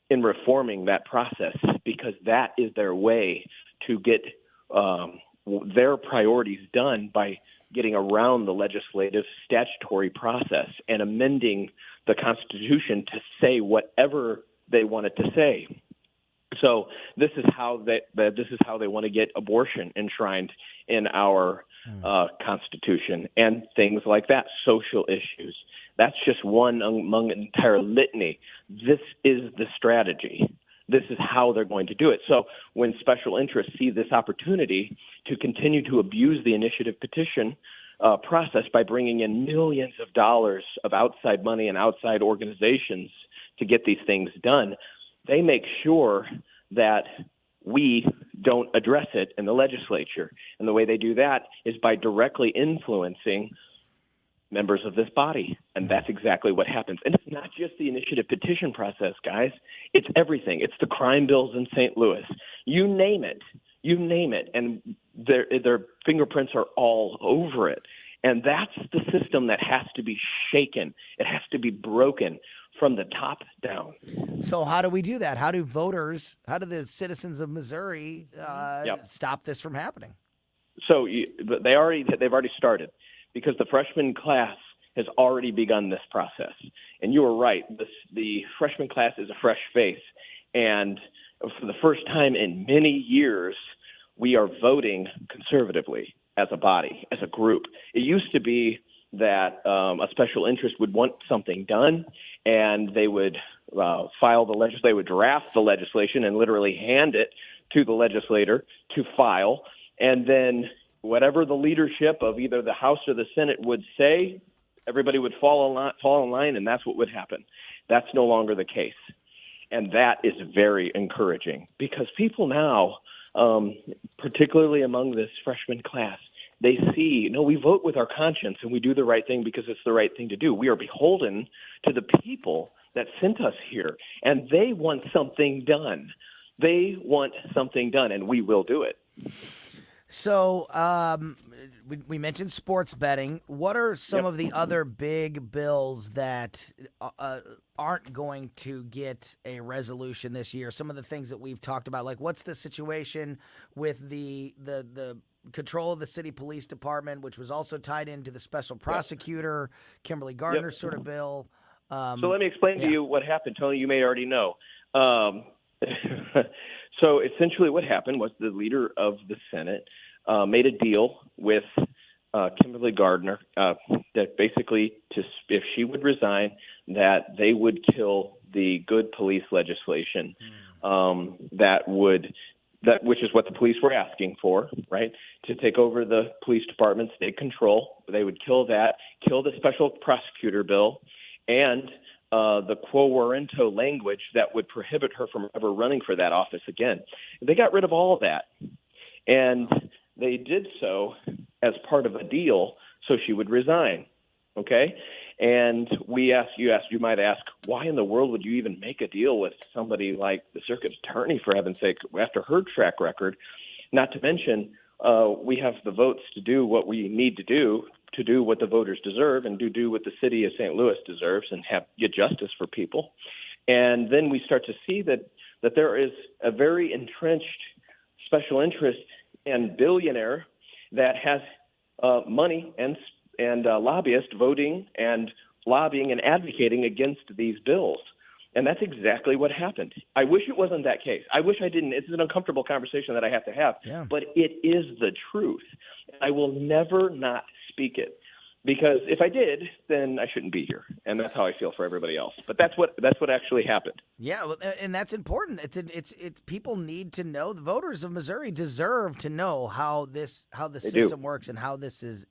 in reforming that process because that is their way to get their priorities done by getting around the legislative statutory process and amending the Constitution to say whatever they want it to say. So this is how they want to get abortion enshrined in our Constitution and things like that, social issues. That's just one among an entire litany. This is the strategy. This is how they're going to do it. So when special interests see this opportunity to continue to abuse the initiative petition process by bringing in millions of dollars of outside money and outside organizations to get these things done, they make sure that we don't address it in the legislature. And the way they do that is by directly influencing members of this body. And that's exactly what happens. And it's not just the initiative petition process, guys. It's everything. It's the crime bills in St. Louis. You name it. You name it. And their fingerprints are all over it. And that's the system that has to be shaken. It has to be broken from the top down. So how do we do that? How do the citizens of Missouri stop this from happening? So they've already started, because the freshman class has already begun this process. And you were right. The freshman class is a fresh face. And for the first time in many years, we are voting conservatively as a body, as a group. It used to be that a special interest would want something done, and they would they would draft the legislation and literally hand it to the legislator to file. And then whatever the leadership of either the House or the Senate would say, everybody would fall in line, and that's what would happen. That's no longer the case. And that is very encouraging, because people now, particularly among this freshman class, they see, we vote with our conscience and we do the right thing because it's the right thing to do. We are beholden to the people that sent us here, and they want something done. They want something done, and we will do it. So we mentioned sports betting. What are some of the other big bills that aren't going to get a resolution this year? Some of the things that we've talked about, like what's the situation with the control of the city police department, which was also tied into the special prosecutor, Kimberly Gardner sort of bill. So let me explain to you what happened. Tony, you may already know. So essentially what happened was the leader of the Senate made a deal with Kimberly Gardner that basically, if she would resign, that they would kill the good police legislation which is what the police were asking for, right? To take over the police department, state control. They would kill that, kill the special prosecutor bill, and the quo warranto language that would prohibit her from ever running for that office again. They got rid of all of that. And they did so as part of a deal so she would resign, okay? And you might ask, why in the world would you even make a deal with somebody like the circuit attorney, for heaven's sake, after her track record? Not to mention, we have the votes to do what we need to do what the voters deserve, and do what the city of St. Louis deserves, and get justice for people. And then we start to see that there is a very entrenched special interest and billionaire that has money and lobbyists voting and lobbying and advocating against these bills. And that's exactly what happened. I wish it wasn't that case. I wish I didn't. It's an uncomfortable conversation that I have to have, but it is the truth. I will never not speak it, because if I did, then I shouldn't be here. And that's how I feel for everybody else. But that's what actually happened. Yeah, and that's important. It's people need to know. The voters of Missouri deserve to know how the system works, and how this is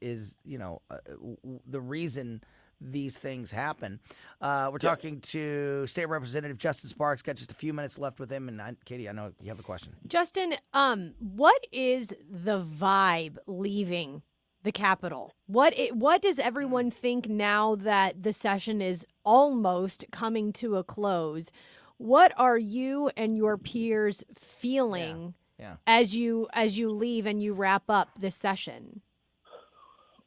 the reason these things happen. We're talking to State Representative Justin Sparks. Got just a few minutes left with him. And Katie, I know you have a question. Justin, what is the vibe leaving the Capitol? What does everyone think now that the session is almost coming to a close? What are you and your peers feeling as you leave and you wrap up this session?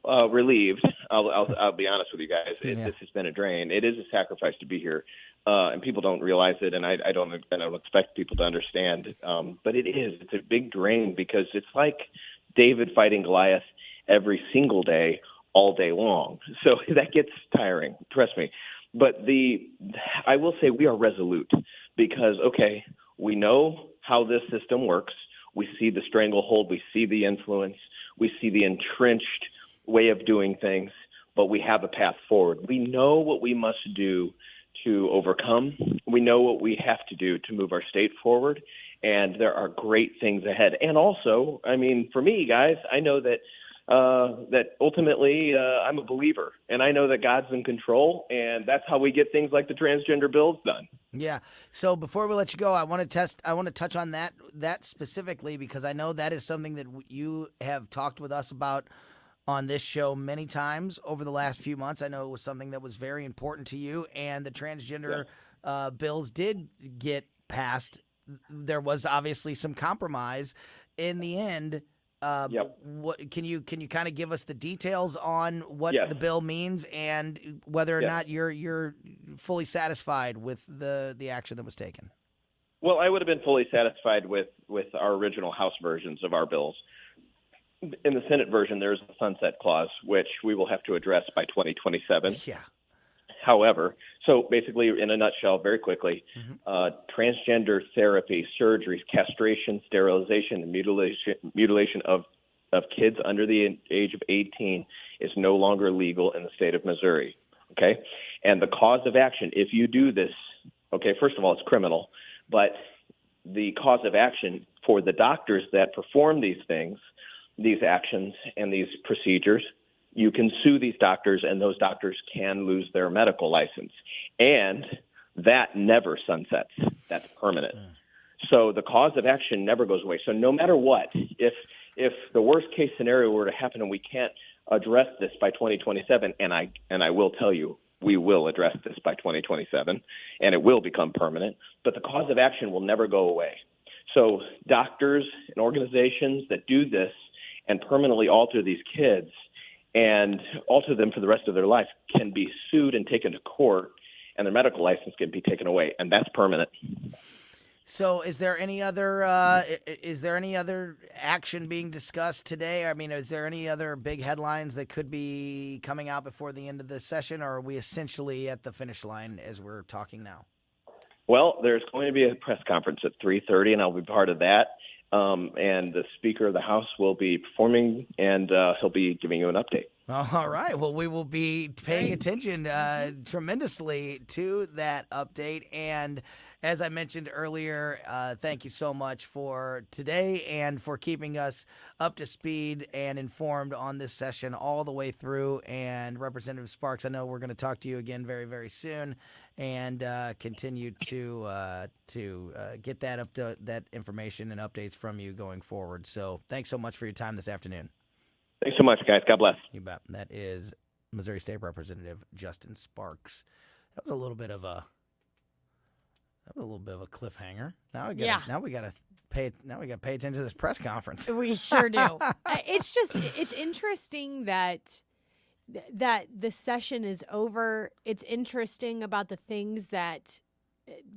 Relieved. I'll be honest with you guys. This has been a drain. It is a sacrifice to be here, and people don't realize it, and I don't expect people to understand. But it is. It's a big drain because it's like David fighting Goliath every single day, all day long. So that gets tiring. Trust me. But I will say we are resolute because, okay, we know how this system works. We see the stranglehold. We see the influence. We see the entrenched way of doing things, but we have a path forward. We know what we must do to overcome. We know what we have to do to move our state forward, and there are great things ahead. And also, I mean, for me, guys, I know that ultimately I'm a believer, and I know that God's in control, and that's how we get things like the transgender bills done. Yeah. So before we let you go, I want to touch on that specifically because I know that is something that you have talked with us about on this show many times over the last few months. I know it was something that was very important to you, and the transgender bills did get passed. There was obviously some compromise in the end. What can you kind of give us the details on what the bill means and whether or not you're fully satisfied with the action that was taken? Well, I would have been fully satisfied with our original House versions of our bills. In the Senate version, there's a sunset clause, which we will have to address by 2027. Yeah. However, so basically, in a nutshell, very quickly, transgender therapy, surgeries, castration, sterilization, and mutilation of kids under the age of 18 is no longer legal in the state of Missouri. Okay? And the cause of action, if you do this, okay, first of all, it's criminal, but the cause of action for the doctors that perform these things, these actions and these procedures, you can sue these doctors, and those doctors can lose their medical license. And that never sunsets. That's permanent. So the cause of action never goes away. So no matter what, if the worst case scenario were to happen and we can't address this by 2027, and I will tell you, we will address this by 2027, and it will become permanent, but the cause of action will never go away. So doctors and organizations that do this and permanently alter these kids and alter them for the rest of their life can be sued and taken to court, and their medical license can be taken away, and that's permanent. So is there any other action being discussed today? I mean, is there any other big headlines that could be coming out before the end of the session, or are we essentially at the finish line as we're talking now? Well, there's going to be a press conference at 3:30, and I'll be part of that. And the Speaker of the House will be performing, and he'll be giving you an update. All right. Well, we will be paying attention tremendously to that update. And as I mentioned earlier, thank you so much for today and for keeping us up to speed and informed on this session all the way through. And Representative Sparks, I know we're going to talk to you again very, very soon and continue to get that information and updates from you going forward. So thanks so much for your time this afternoon. Thanks so much, guys. God bless. You bet. That is Missouri State Representative Justin Sparks. That was a little bit of a cliffhanger. Now we got to pay attention to this press conference. We sure do. It's interesting that the session is over. It's interesting about the things that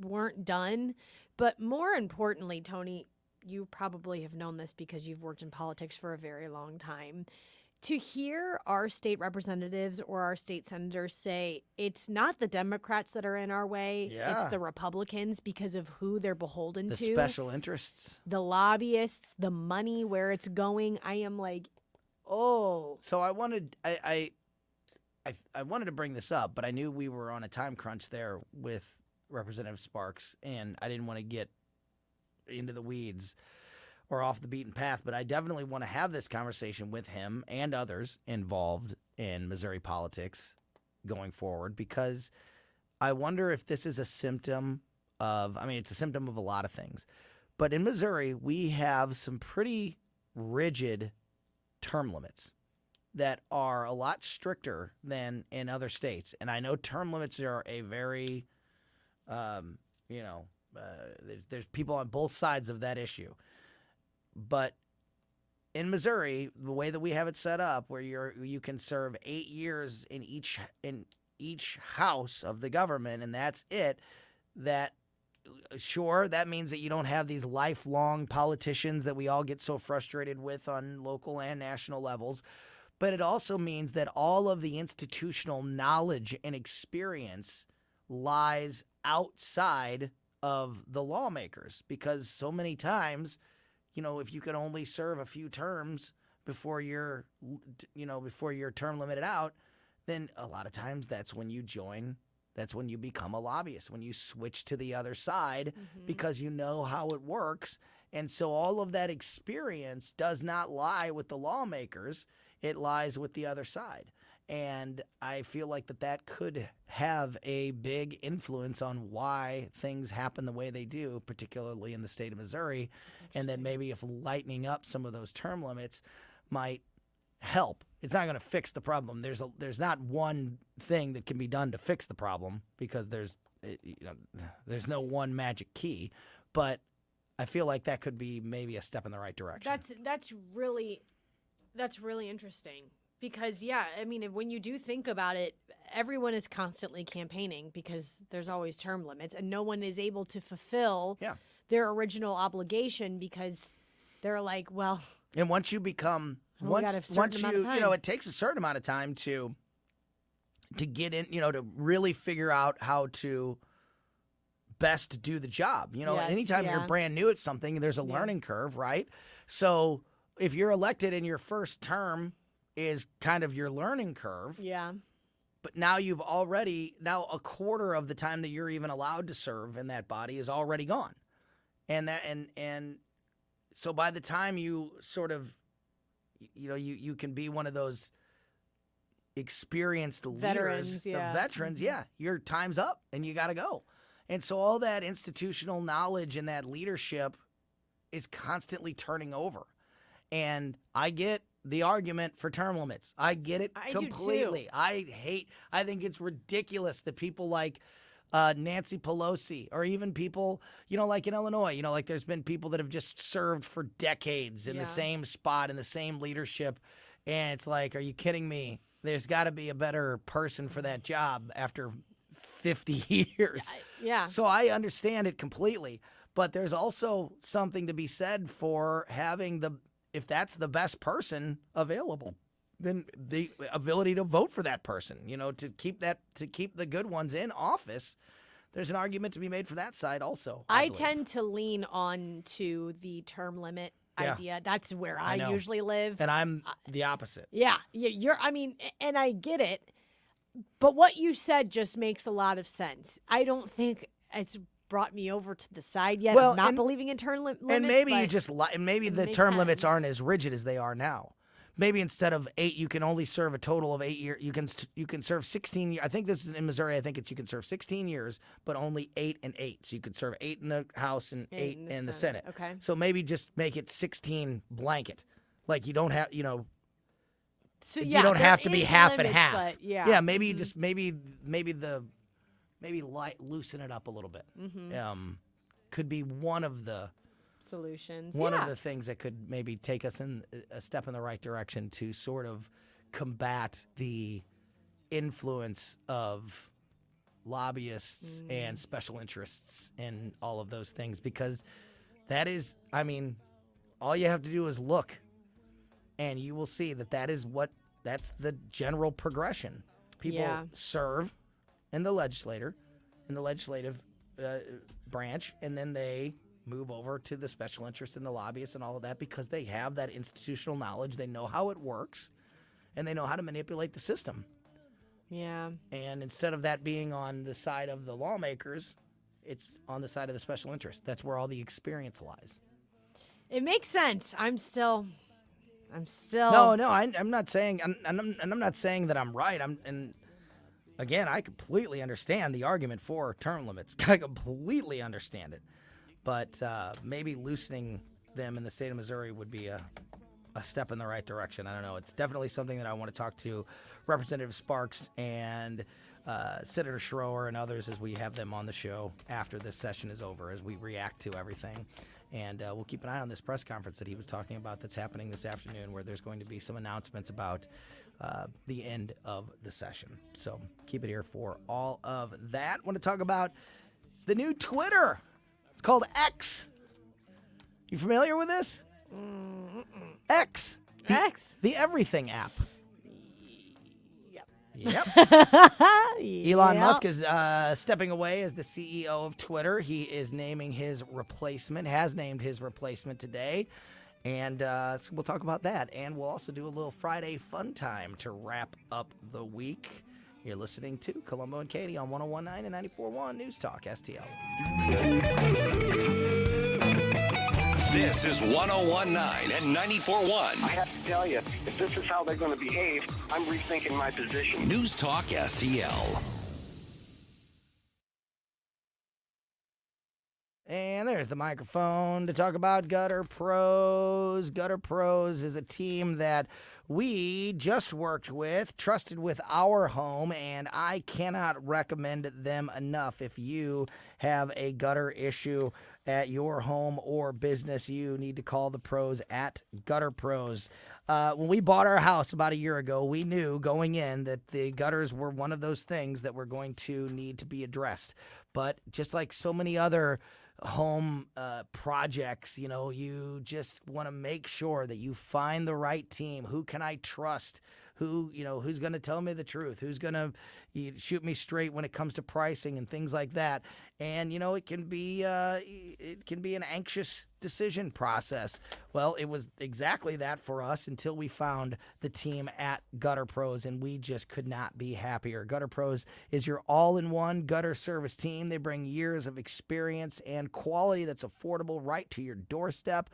weren't done, but more importantly, Tony, you probably have known this because you've worked in politics for a very long time. To hear our state representatives or our state senators say it's not the Democrats that are in our way, it's the Republicans because of who they're beholden to. The special interests. The lobbyists, the money, where it's going. I am like, oh. So I wanted to bring this up, but I knew we were on a time crunch there with Representative Sparks, and I didn't want to get into the weeds or off the beaten path, but I definitely want to have this conversation with him and others involved in Missouri politics going forward, because I wonder if this is a symptom of, I mean, it's a symptom of a lot of things. But in Missouri, we have some pretty rigid term limits that are a lot stricter than in other states. And I know term limits are a very, there's people on both sides of that issue. But in Missouri, the way that we have it set up, where you can serve 8 years in each house of the government, and that's it, that sure, that means that you don't have these lifelong politicians that we all get so frustrated with on local and national levels. But it also means that all of the institutional knowledge and experience lies outside of the lawmakers, because so many times, if you can only serve a few terms before you're term limited out, then a lot of times that's when you become a lobbyist, when you switch to the other side, because you know how it works. And so all of that experience does not lie with the lawmakers. It lies with the other side. And I feel like that could have a big influence on why things happen the way they do, particularly in the state of Missouri. And that maybe if lightening up some of those term limits might help. It's not going to fix the problem. There's not one thing that can be done to fix the problem, because there's no one magic key. But I feel like that could be maybe a step in the right direction. That's really interesting, because when you do think about it, everyone is constantly campaigning because there's always term limits, and no one is able to fulfill their original obligation, because they're like, well. And once you become it takes a certain amount of time to get in, to really figure out how to best do the job. Anytime you're brand new at something, there's a learning curve, right? So if you're elected and your first term is kind of your learning curve. Yeah. But now a quarter of the time that you're even allowed to serve in that body is already gone. And so by the time you sort of, you can be one of those experienced leaders, the veterans, your time's up and you got to go. And so all that institutional knowledge and that leadership is constantly turning over. And I get the argument for term limits. I get it completely. I think it's ridiculous that people like Nancy Pelosi, or even people, like in Illinois, like there's been people that have just served for decades in the same spot, in the same leadership. And it's like, are you kidding me? There's got to be a better person for that job after 50 years. Yeah. So I understand it completely. But there's also something to be said for having if that's the best person available, then the ability to vote for that person, to keep the good ones in office. There's an argument to be made for that side also. I tend to lean on to the term limit idea. That's where I usually live. And I'm the opposite. Yeah. And I get it. But what you said just makes a lot of sense. I don't think it's brought me over to the side yet of not believing in term limits. And maybe maybe the term limits aren't as rigid as they are now. Maybe instead of 8, you can only serve a total of 8 years. You can serve 16 years. I think this is in Missouri. I think you can serve 16 years, but only 8 and 8. So you could serve 8 in the House and 8 in the Senate. Okay. So maybe just make it 16 blanket. Like you don't have, So, you don't have to be half limits, and half. But Yeah, maybe you just maybe loosen it up a little bit. Could be one of the solutions. One of the things that could maybe take us in a step in the right direction to sort of combat the influence of lobbyists and special interests and all of those things, because that is, all you have to do is look and you will see that's the general progression. People serve in the legislative branch, and then they move over to the special interests and the lobbyists and all of that, because they have that institutional knowledge. They know how it works, and they know how to manipulate the system. Yeah. And instead of that being on the side of the lawmakers, it's on the side of the special interest. That's where all the experience lies. It makes sense. I'm still. No, I'm not saying. I'm not saying that I'm right. again, I completely understand the argument for term limits. I completely understand it. But maybe loosening them in the state of Missouri would be a step in the right direction. I don't know. It's definitely something that I want to talk to Representative Sparks and Senator Schroer and others as we have them on the show after this session is over, as we react to everything. And we'll keep an eye on this press conference that he was talking about that's happening this afternoon, where there's going to be some announcements about the end of the session. So keep it here for all of that. I want to talk about the new Twitter. It's called X. You familiar with this? X. The Everything app. Yep. Elon Musk is stepping away as the CEO of Twitter. He is naming his replacement, has named his replacement today. And so we'll talk about that. And we'll also do a little Friday fun time to wrap up the week. You're listening to Colombo and Katie on 101.9 and 94.1 News Talk STL. This is 101.9 and 94.1. I have to tell you, if this is how they're going to behave, I'm rethinking my position. News Talk STL. And there's the microphone to talk about Gutter Pros. Gutter Pros is a team that we just worked with, trusted with our home, and I cannot recommend them enough. If you have a gutter issue at your home or business, you need to call the pros at Gutter Pros. When we bought our house about a year ago, we knew going in that the gutters were one of those things that were going to need to be addressed. But just like so many other home projects, you just want to make sure that you find the right team. Who can I trust? Who's going to tell me the truth? Who's going to shoot me straight when it comes to pricing and things like that? And it can be an anxious decision process. Well, it was exactly that for us until we found the team at Gutter Pros, and we just could not be happier. Gutter Pros is your all-in-one gutter service team. They bring years of experience and quality that's affordable right to your doorstep.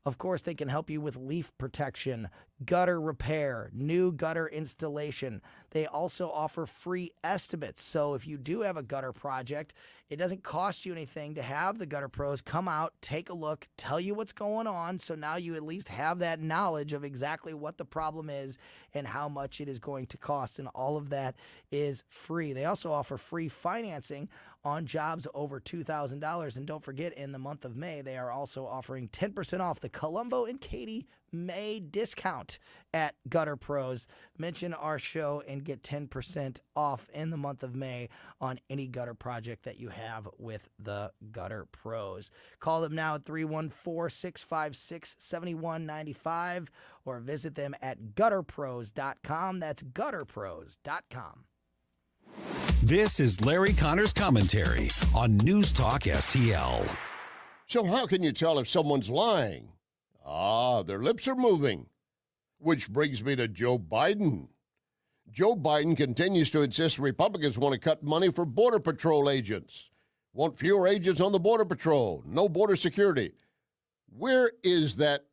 Of course, they can help you with leaf protection, gutter repair, new gutter installation. They also offer free estimates. So if you do have a gutter project, it doesn't cost you anything to have the Gutter Pros come out, take a look, tell you what's going on. So now you at least have that knowledge of exactly what the problem is and how much it is going to cost. And all of that is free. They also offer free financing on jobs over $2,000. And don't forget, in the month of May, they are also offering 10% off the Colombo and Katie May discount at Gutter Pros. Mention our show and get 10% off in the month of May on any gutter project that you have with the Gutter Pros. Call them now at 314-656-7195 or visit them at gutterpros.com. That's gutterpros.com. This is Larry Connor's commentary on News Talk STL. So how can you tell if someone's lying? Their lips are moving. Which brings me to Joe Biden. Joe Biden continues to insist Republicans want to cut money for Border Patrol agents. Want fewer agents on the Border Patrol. No border security. Where is that?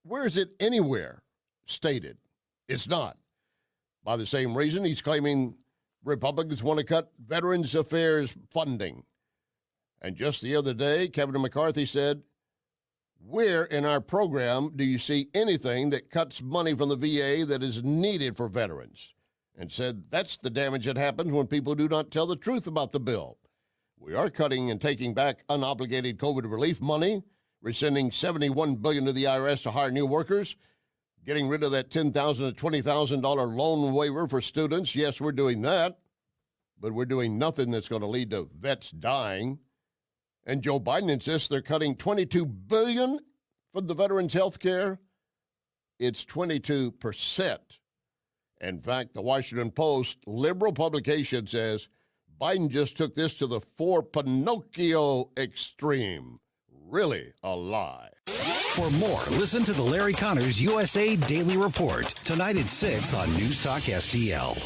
Where is it anywhere stated? It's not. By the same reason, he's claiming Republicans want to cut Veterans Affairs funding. And just the other day, Kevin McCarthy said, where in our program do you see anything that cuts money from the VA that is needed for veterans? And said that's the damage that happens when people do not tell the truth about the bill. We are cutting and taking back unobligated COVID relief money, rescinding $71 billion to the IRS to hire new workers, getting rid of that $10,000 to $20,000 loan waiver for students. Yes, we're doing that, but we're doing nothing that's going to lead to vets dying. And Joe Biden insists they're cutting $22 billion for the veterans' health care. It's 22%. In fact, the Washington Post liberal publication says Biden just took this to the for Pinocchio extreme. Really a lie. For more, listen to the Larry Connors USA Daily Report tonight at 6 on News Talk STL.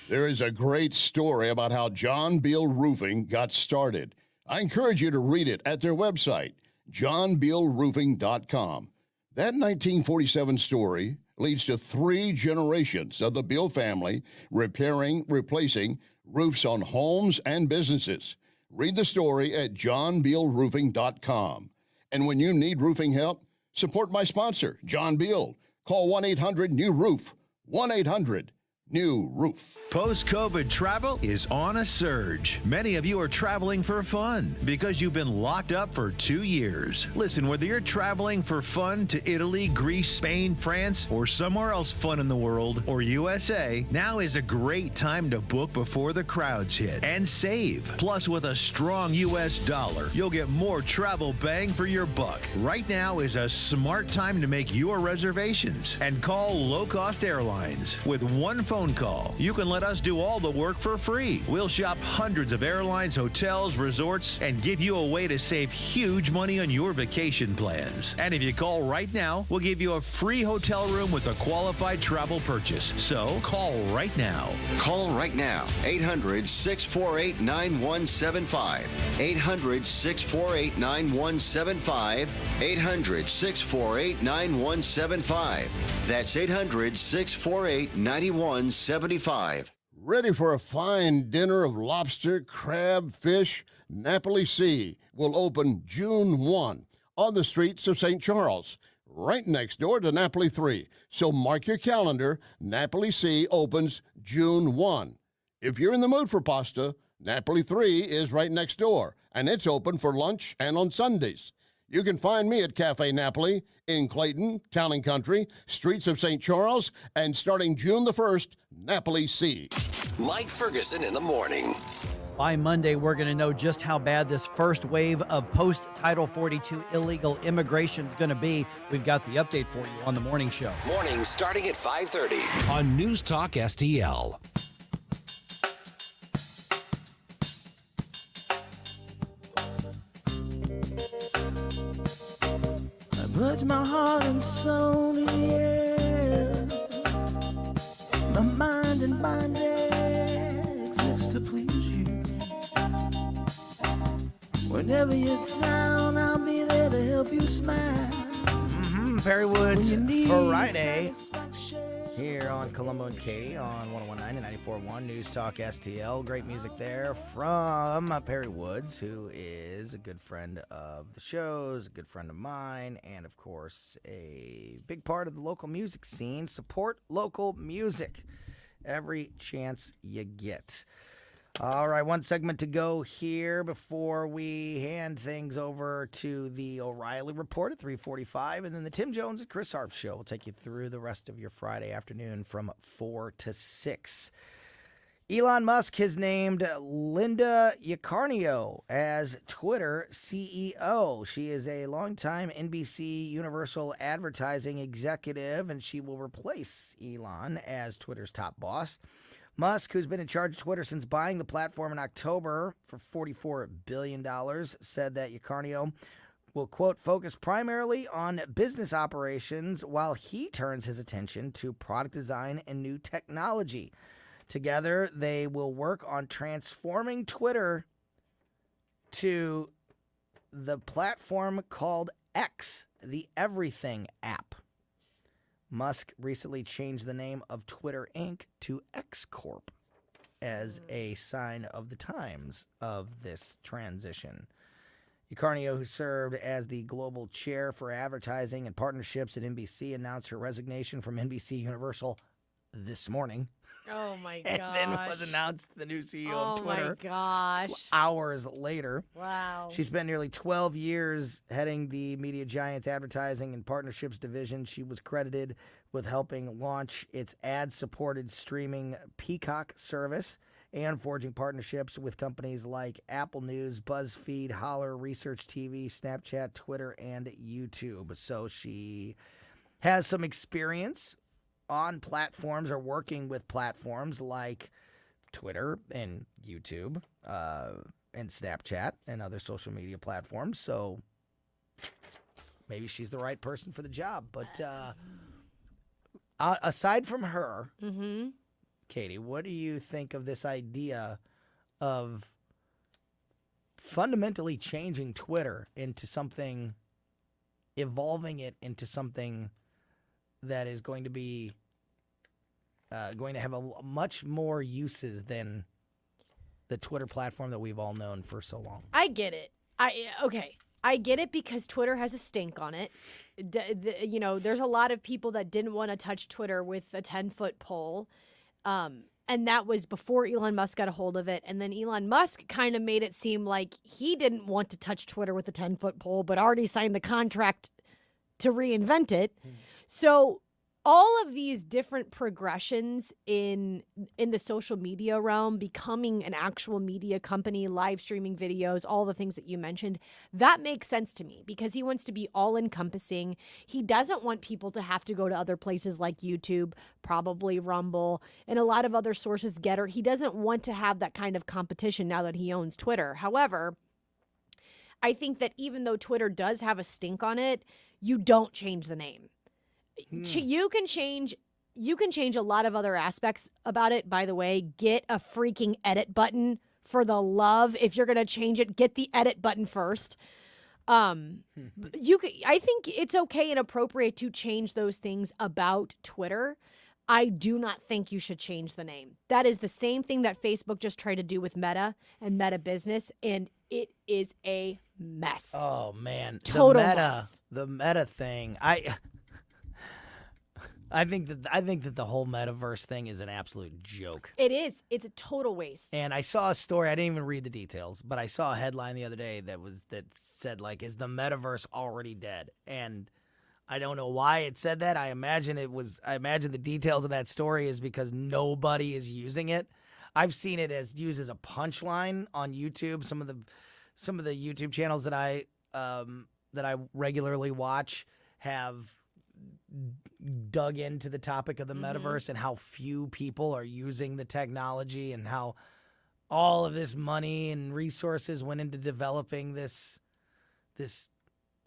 There is a great story about how John Beal Roofing got started. I encourage you to read it at their website, johnbealroofing.com. That 1947 story leads to 3 generations of the Beal family repairing, replacing roofs on homes and businesses. Read the story at johnbealroofing.com. And when you need roofing help, support my sponsor, John Beal. Call 1-800-NEW-ROOF. 1-800-NEW-ROOF. Post-COVID travel is on a surge. Many of you are traveling for fun because you've been locked up for 2 years. Listen, whether you're traveling for fun to Italy, Greece, Spain, France, or somewhere else fun in the world, or USA, now is a great time to book before the crowds hit and save. Plus, with a strong U.S. dollar, you'll get more travel bang for your buck. Right now is a smart time to make your reservations and call low-cost airlines. With one phone call, you can let us do all the work for free. We'll shop hundreds of airlines, hotels, resorts, and give you a way to save huge money on your vacation plans. And if you call right now, we'll give you a free hotel room with a qualified travel purchase. So call right now. Call right now. 800-648-9175. 800-648-9175. 800-648-9175. That's 800-648-9175. Ready for a fine dinner of lobster, crab, fish? Napoli Sea will open June 1 on the streets of St. Charles, right next door to Napoli 3. So mark your calendar. Napoli Sea opens June 1. If you're in the mood for pasta, Napoli 3 is right next door, and it's open for lunch and on Sundays. You can find me at Cafe Napoli in Clayton, Town and Country, streets of St. Charles, and starting June the 1st, Napoli Sea. Mike Ferguson in the morning. By Monday, we're going to know just how bad this first wave of post-Title 42 illegal immigration is going to be. We've got the update for you on the morning show. Mornings starting at 5:30 on News Talk STL. Puts my heart and soul in the air. My mind and body exists to please you. Whenever you're down, I'll be there to help you smile. Perry Woods Friday here on Colombo and Katie on 101.9 and 94.1 News Talk STL. Great music there from Perry Woods, who is a good friend of the show's, a good friend of mine, and of course a big part of the local music scene. Support local music every chance you get. All right, one segment to go here before we hand things over to the O'Reilly Report at 3:45, and then the Tim Jones and Chris Harp Show will take you through the rest of your Friday afternoon from 4 to 6. Elon Musk has named Linda Yaccarino as Twitter CEO. She is a longtime NBC Universal advertising executive, and she will replace Elon as Twitter's top boss. Musk, who's been in charge of Twitter since buying the platform in October for $44 billion, said that Yaccarino will, quote, focus primarily on business operations while he turns his attention to product design and new technology. Together, they will work on transforming Twitter to the platform called X, the Everything app. Musk recently changed the name of Twitter Inc. to X Corp as a sign of the times of this transition. Yaccarino, who served as the global chair for advertising and partnerships at NBC, announced her resignation from NBC Universal this morning. Oh, my gosh. And then was announced the new CEO of Twitter. Oh, my gosh. Hours later. Wow. She spent nearly 12 years heading the media giant's advertising and partnerships division. She was credited with helping launch its ad-supported streaming Peacock service and forging partnerships with companies like Apple News, BuzzFeed, Holler, Research TV, Snapchat, Twitter, and YouTube. So she has some experience on platforms or working with platforms like Twitter and YouTube and Snapchat and other social media platforms. So maybe she's the right person for the job. But aside from her, Katie, what do you think of this idea of fundamentally changing Twitter into something, evolving it into something that is going to be going to have much more uses than the Twitter platform that we've all known for so long. I get it. I get it because Twitter has a stink on it. There's a lot of people that didn't want to touch Twitter with a 10-foot pole. And that was before Elon Musk got a hold of it. And then Elon Musk kind of made it seem like he didn't want to touch Twitter with a 10-foot pole, but already signed the contract to reinvent it. So all of these different progressions in the social media realm, becoming an actual media company, live streaming videos, all the things that you mentioned, that makes sense to me because he wants to be all encompassing. He doesn't want people to have to go to other places like YouTube, probably Rumble, and a lot of other sources, Getter. He doesn't want to have that kind of competition now that he owns Twitter. However, I think that even though Twitter does have a stink on it, you don't change the name. You can change a lot of other aspects about it. By the way, get a freaking edit button for the love. If you're going to change it, get the edit button first. I think it's okay and appropriate to change those things about Twitter. I do not think you should change the name. That is the same thing that Facebook just tried to do with Meta and Meta Business, and it is a mess. Oh man, Total mess. The Meta thing. I think that the whole metaverse thing is an absolute joke. It is. It's a total waste. And I saw a story. I didn't even read the details, but I saw a headline the other day that said like, "Is the metaverse already dead?" And I don't know why it said that. I imagine the details of that story is because nobody is using it. I've seen it used as a punchline on YouTube. Some of the YouTube channels that I regularly watch have dug into the topic of the metaverse and how few people are using the technology and how all of this money and resources went into developing this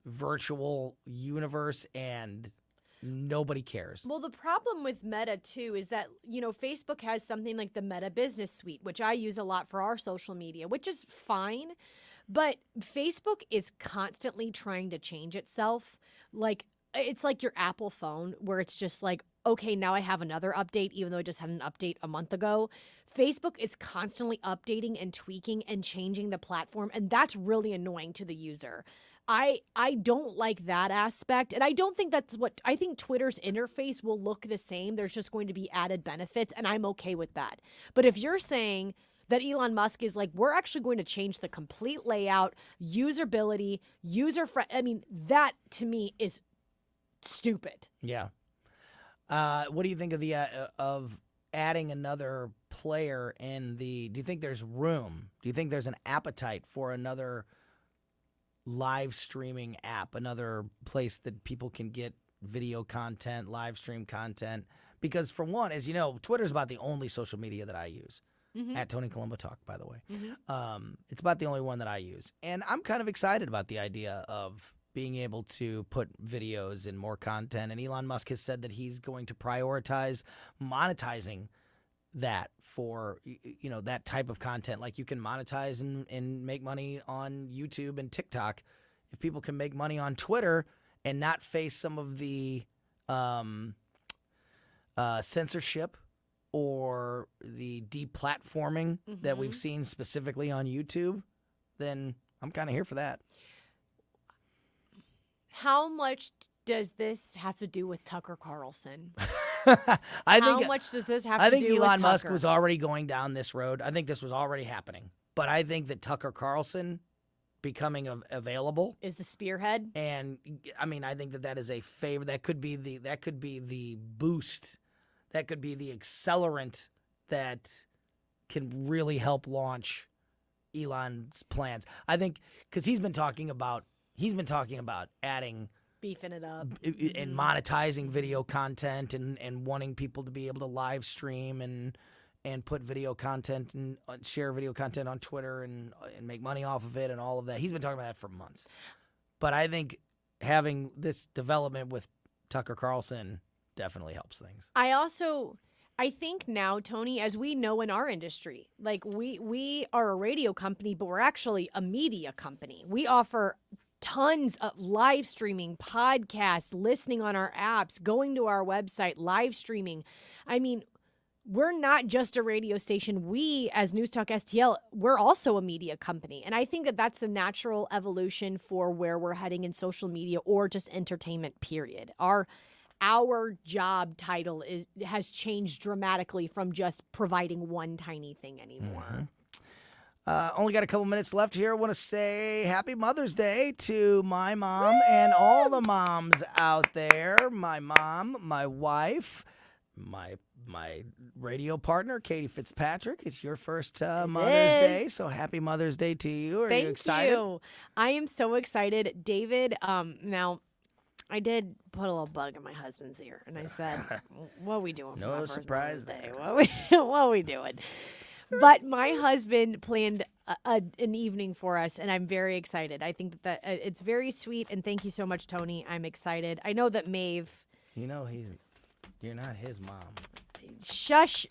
virtual universe and nobody cares. Well, the problem with Meta too is that, Facebook has something like the Meta Business Suite, which I use a lot for our social media, which is fine, but Facebook is constantly trying to change itself. Like, it's like your Apple phone where it's just like, okay, now I have another update, even though I just had an update a month ago. Facebook is constantly updating and tweaking and changing the platform, and that's really annoying to the user. I don't like that aspect, and I don't think I think Twitter's interface will look the same. There's just going to be added benefits, and I'm okay with that. But if you're saying that Elon Musk is like, we're actually going to change the complete layout, usability, that to me is stupid. Yeah. What do you think of of adding another player in the? Do you think there's room? Do you think there's an appetite for another live streaming app, another place that people can get video content, live stream content? Because for one, as you know, Twitter's about the only social media that I use. At Tony Colombo Talk, by the way. It's about the only one that I use. And I'm kind of excited about the idea of being able to put videos and more content. And Elon Musk has said that he's going to prioritize monetizing that for, that type of content. Like you can monetize and make money on YouTube and TikTok. If people can make money on Twitter and not face some of the censorship or the deplatforming that we've seen specifically on YouTube, then I'm kind of here for that. How much does this have to do with Tucker Carlson? How much does this have to do with Tucker? I think Elon Musk was already going down this road. I think this was already happening. But I think that Tucker Carlson becoming available is the spearhead. And I think that is a favor. That could be the boost. That could be the accelerant that can really help launch Elon's plans. I think because he's been talking about adding, beefing it up and monetizing video content and wanting people to be able to live stream and put video content and share video content on Twitter and make money off of it and all of that. He's been talking about that for months. But I think having this development with Tucker Carlson definitely helps things. I think now, Tony, as we know in our industry, like we are a radio company, but we're actually a media company. We offer tons of live streaming, podcasts, listening on our apps, going to our website, live streaming. I mean, we're not just a radio station. We, as News Talk STL, we're also a media company. And I think that that's the natural evolution for where we're heading in social media or just entertainment, period. Our job title has changed dramatically from just providing one tiny thing anymore. Only got a couple minutes left here. I want to say happy Mother's Day to my mom and all the moms out there. My mom, my wife, my radio partner, Katie Fitzpatrick. It's your first Mother's Day, so happy Mother's Day to you. Are you excited? Thank you. I am so excited. David, now, I did put a little bug in my husband's ear, and I said, what are we doing for my first surprise Mother's Day? What are we doing? But my husband planned an evening for us, and I'm very excited. I think that it's very sweet, and thank you so much, Tony. I'm excited. I know that Maeve... You know, you're not his mom. Shush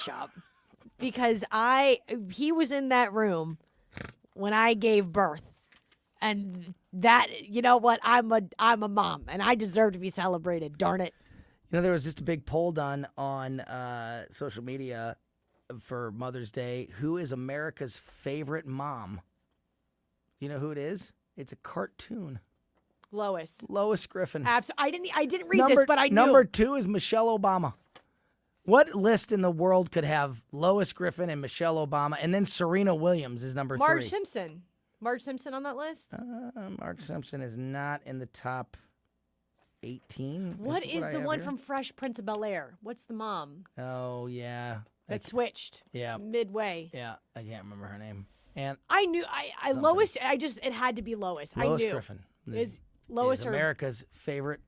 up. Because he was in that room when I gave birth. And that, you know what? I'm a mom, and I deserve to be celebrated, darn it. You know, there was just a big poll done on social media for Mother's Day. Who is America's favorite mom? You know who it is? It's a cartoon. Lois Griffin. Absolutely. I didn't read this, but I knew. Number 2 is Michelle Obama. What list in the world could have Lois Griffin and Michelle Obama, and then Serena Williams is number 3? Marge Simpson. Marge Simpson on that list? Marge Simpson is not in the top 18. What is the one from Fresh Prince of Bel-Air? What's the mom? Oh, yeah. That switched. Yeah. Midway. Yeah, I can't remember her name. And I knew Lois. It had to be Lois. Lois I knew. Griffin. Lois is America's favorite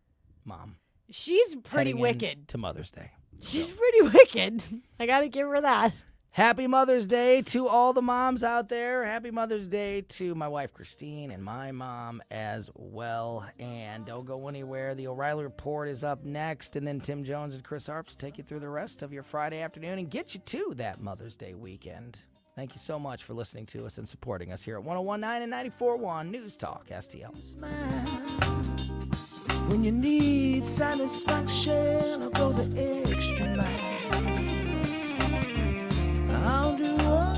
mom. She's pretty heading wicked. to Mother's Day. She's pretty wicked. I got to give her that. Happy Mother's Day to all the moms out there. Happy Mother's Day to my wife, Christine, and my mom as well. And don't go anywhere. The O'Reilly Report is up next, and then Tim Jones and Chris Arps will take you through the rest of your Friday afternoon and get you to that Mother's Day weekend. Thank you so much for listening to us and supporting us here at 101.9 and 94.1 News Talk STL. When you need satisfaction, I'll go the extra mile. I'll do all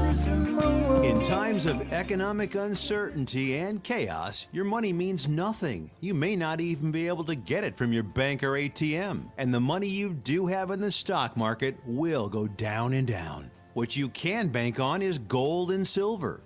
this and more. In times of economic uncertainty and chaos, your money means nothing. You may not even be able to get it from your bank or ATM. And the money you do have in the stock market will go down and down. What you can bank on is gold and silver.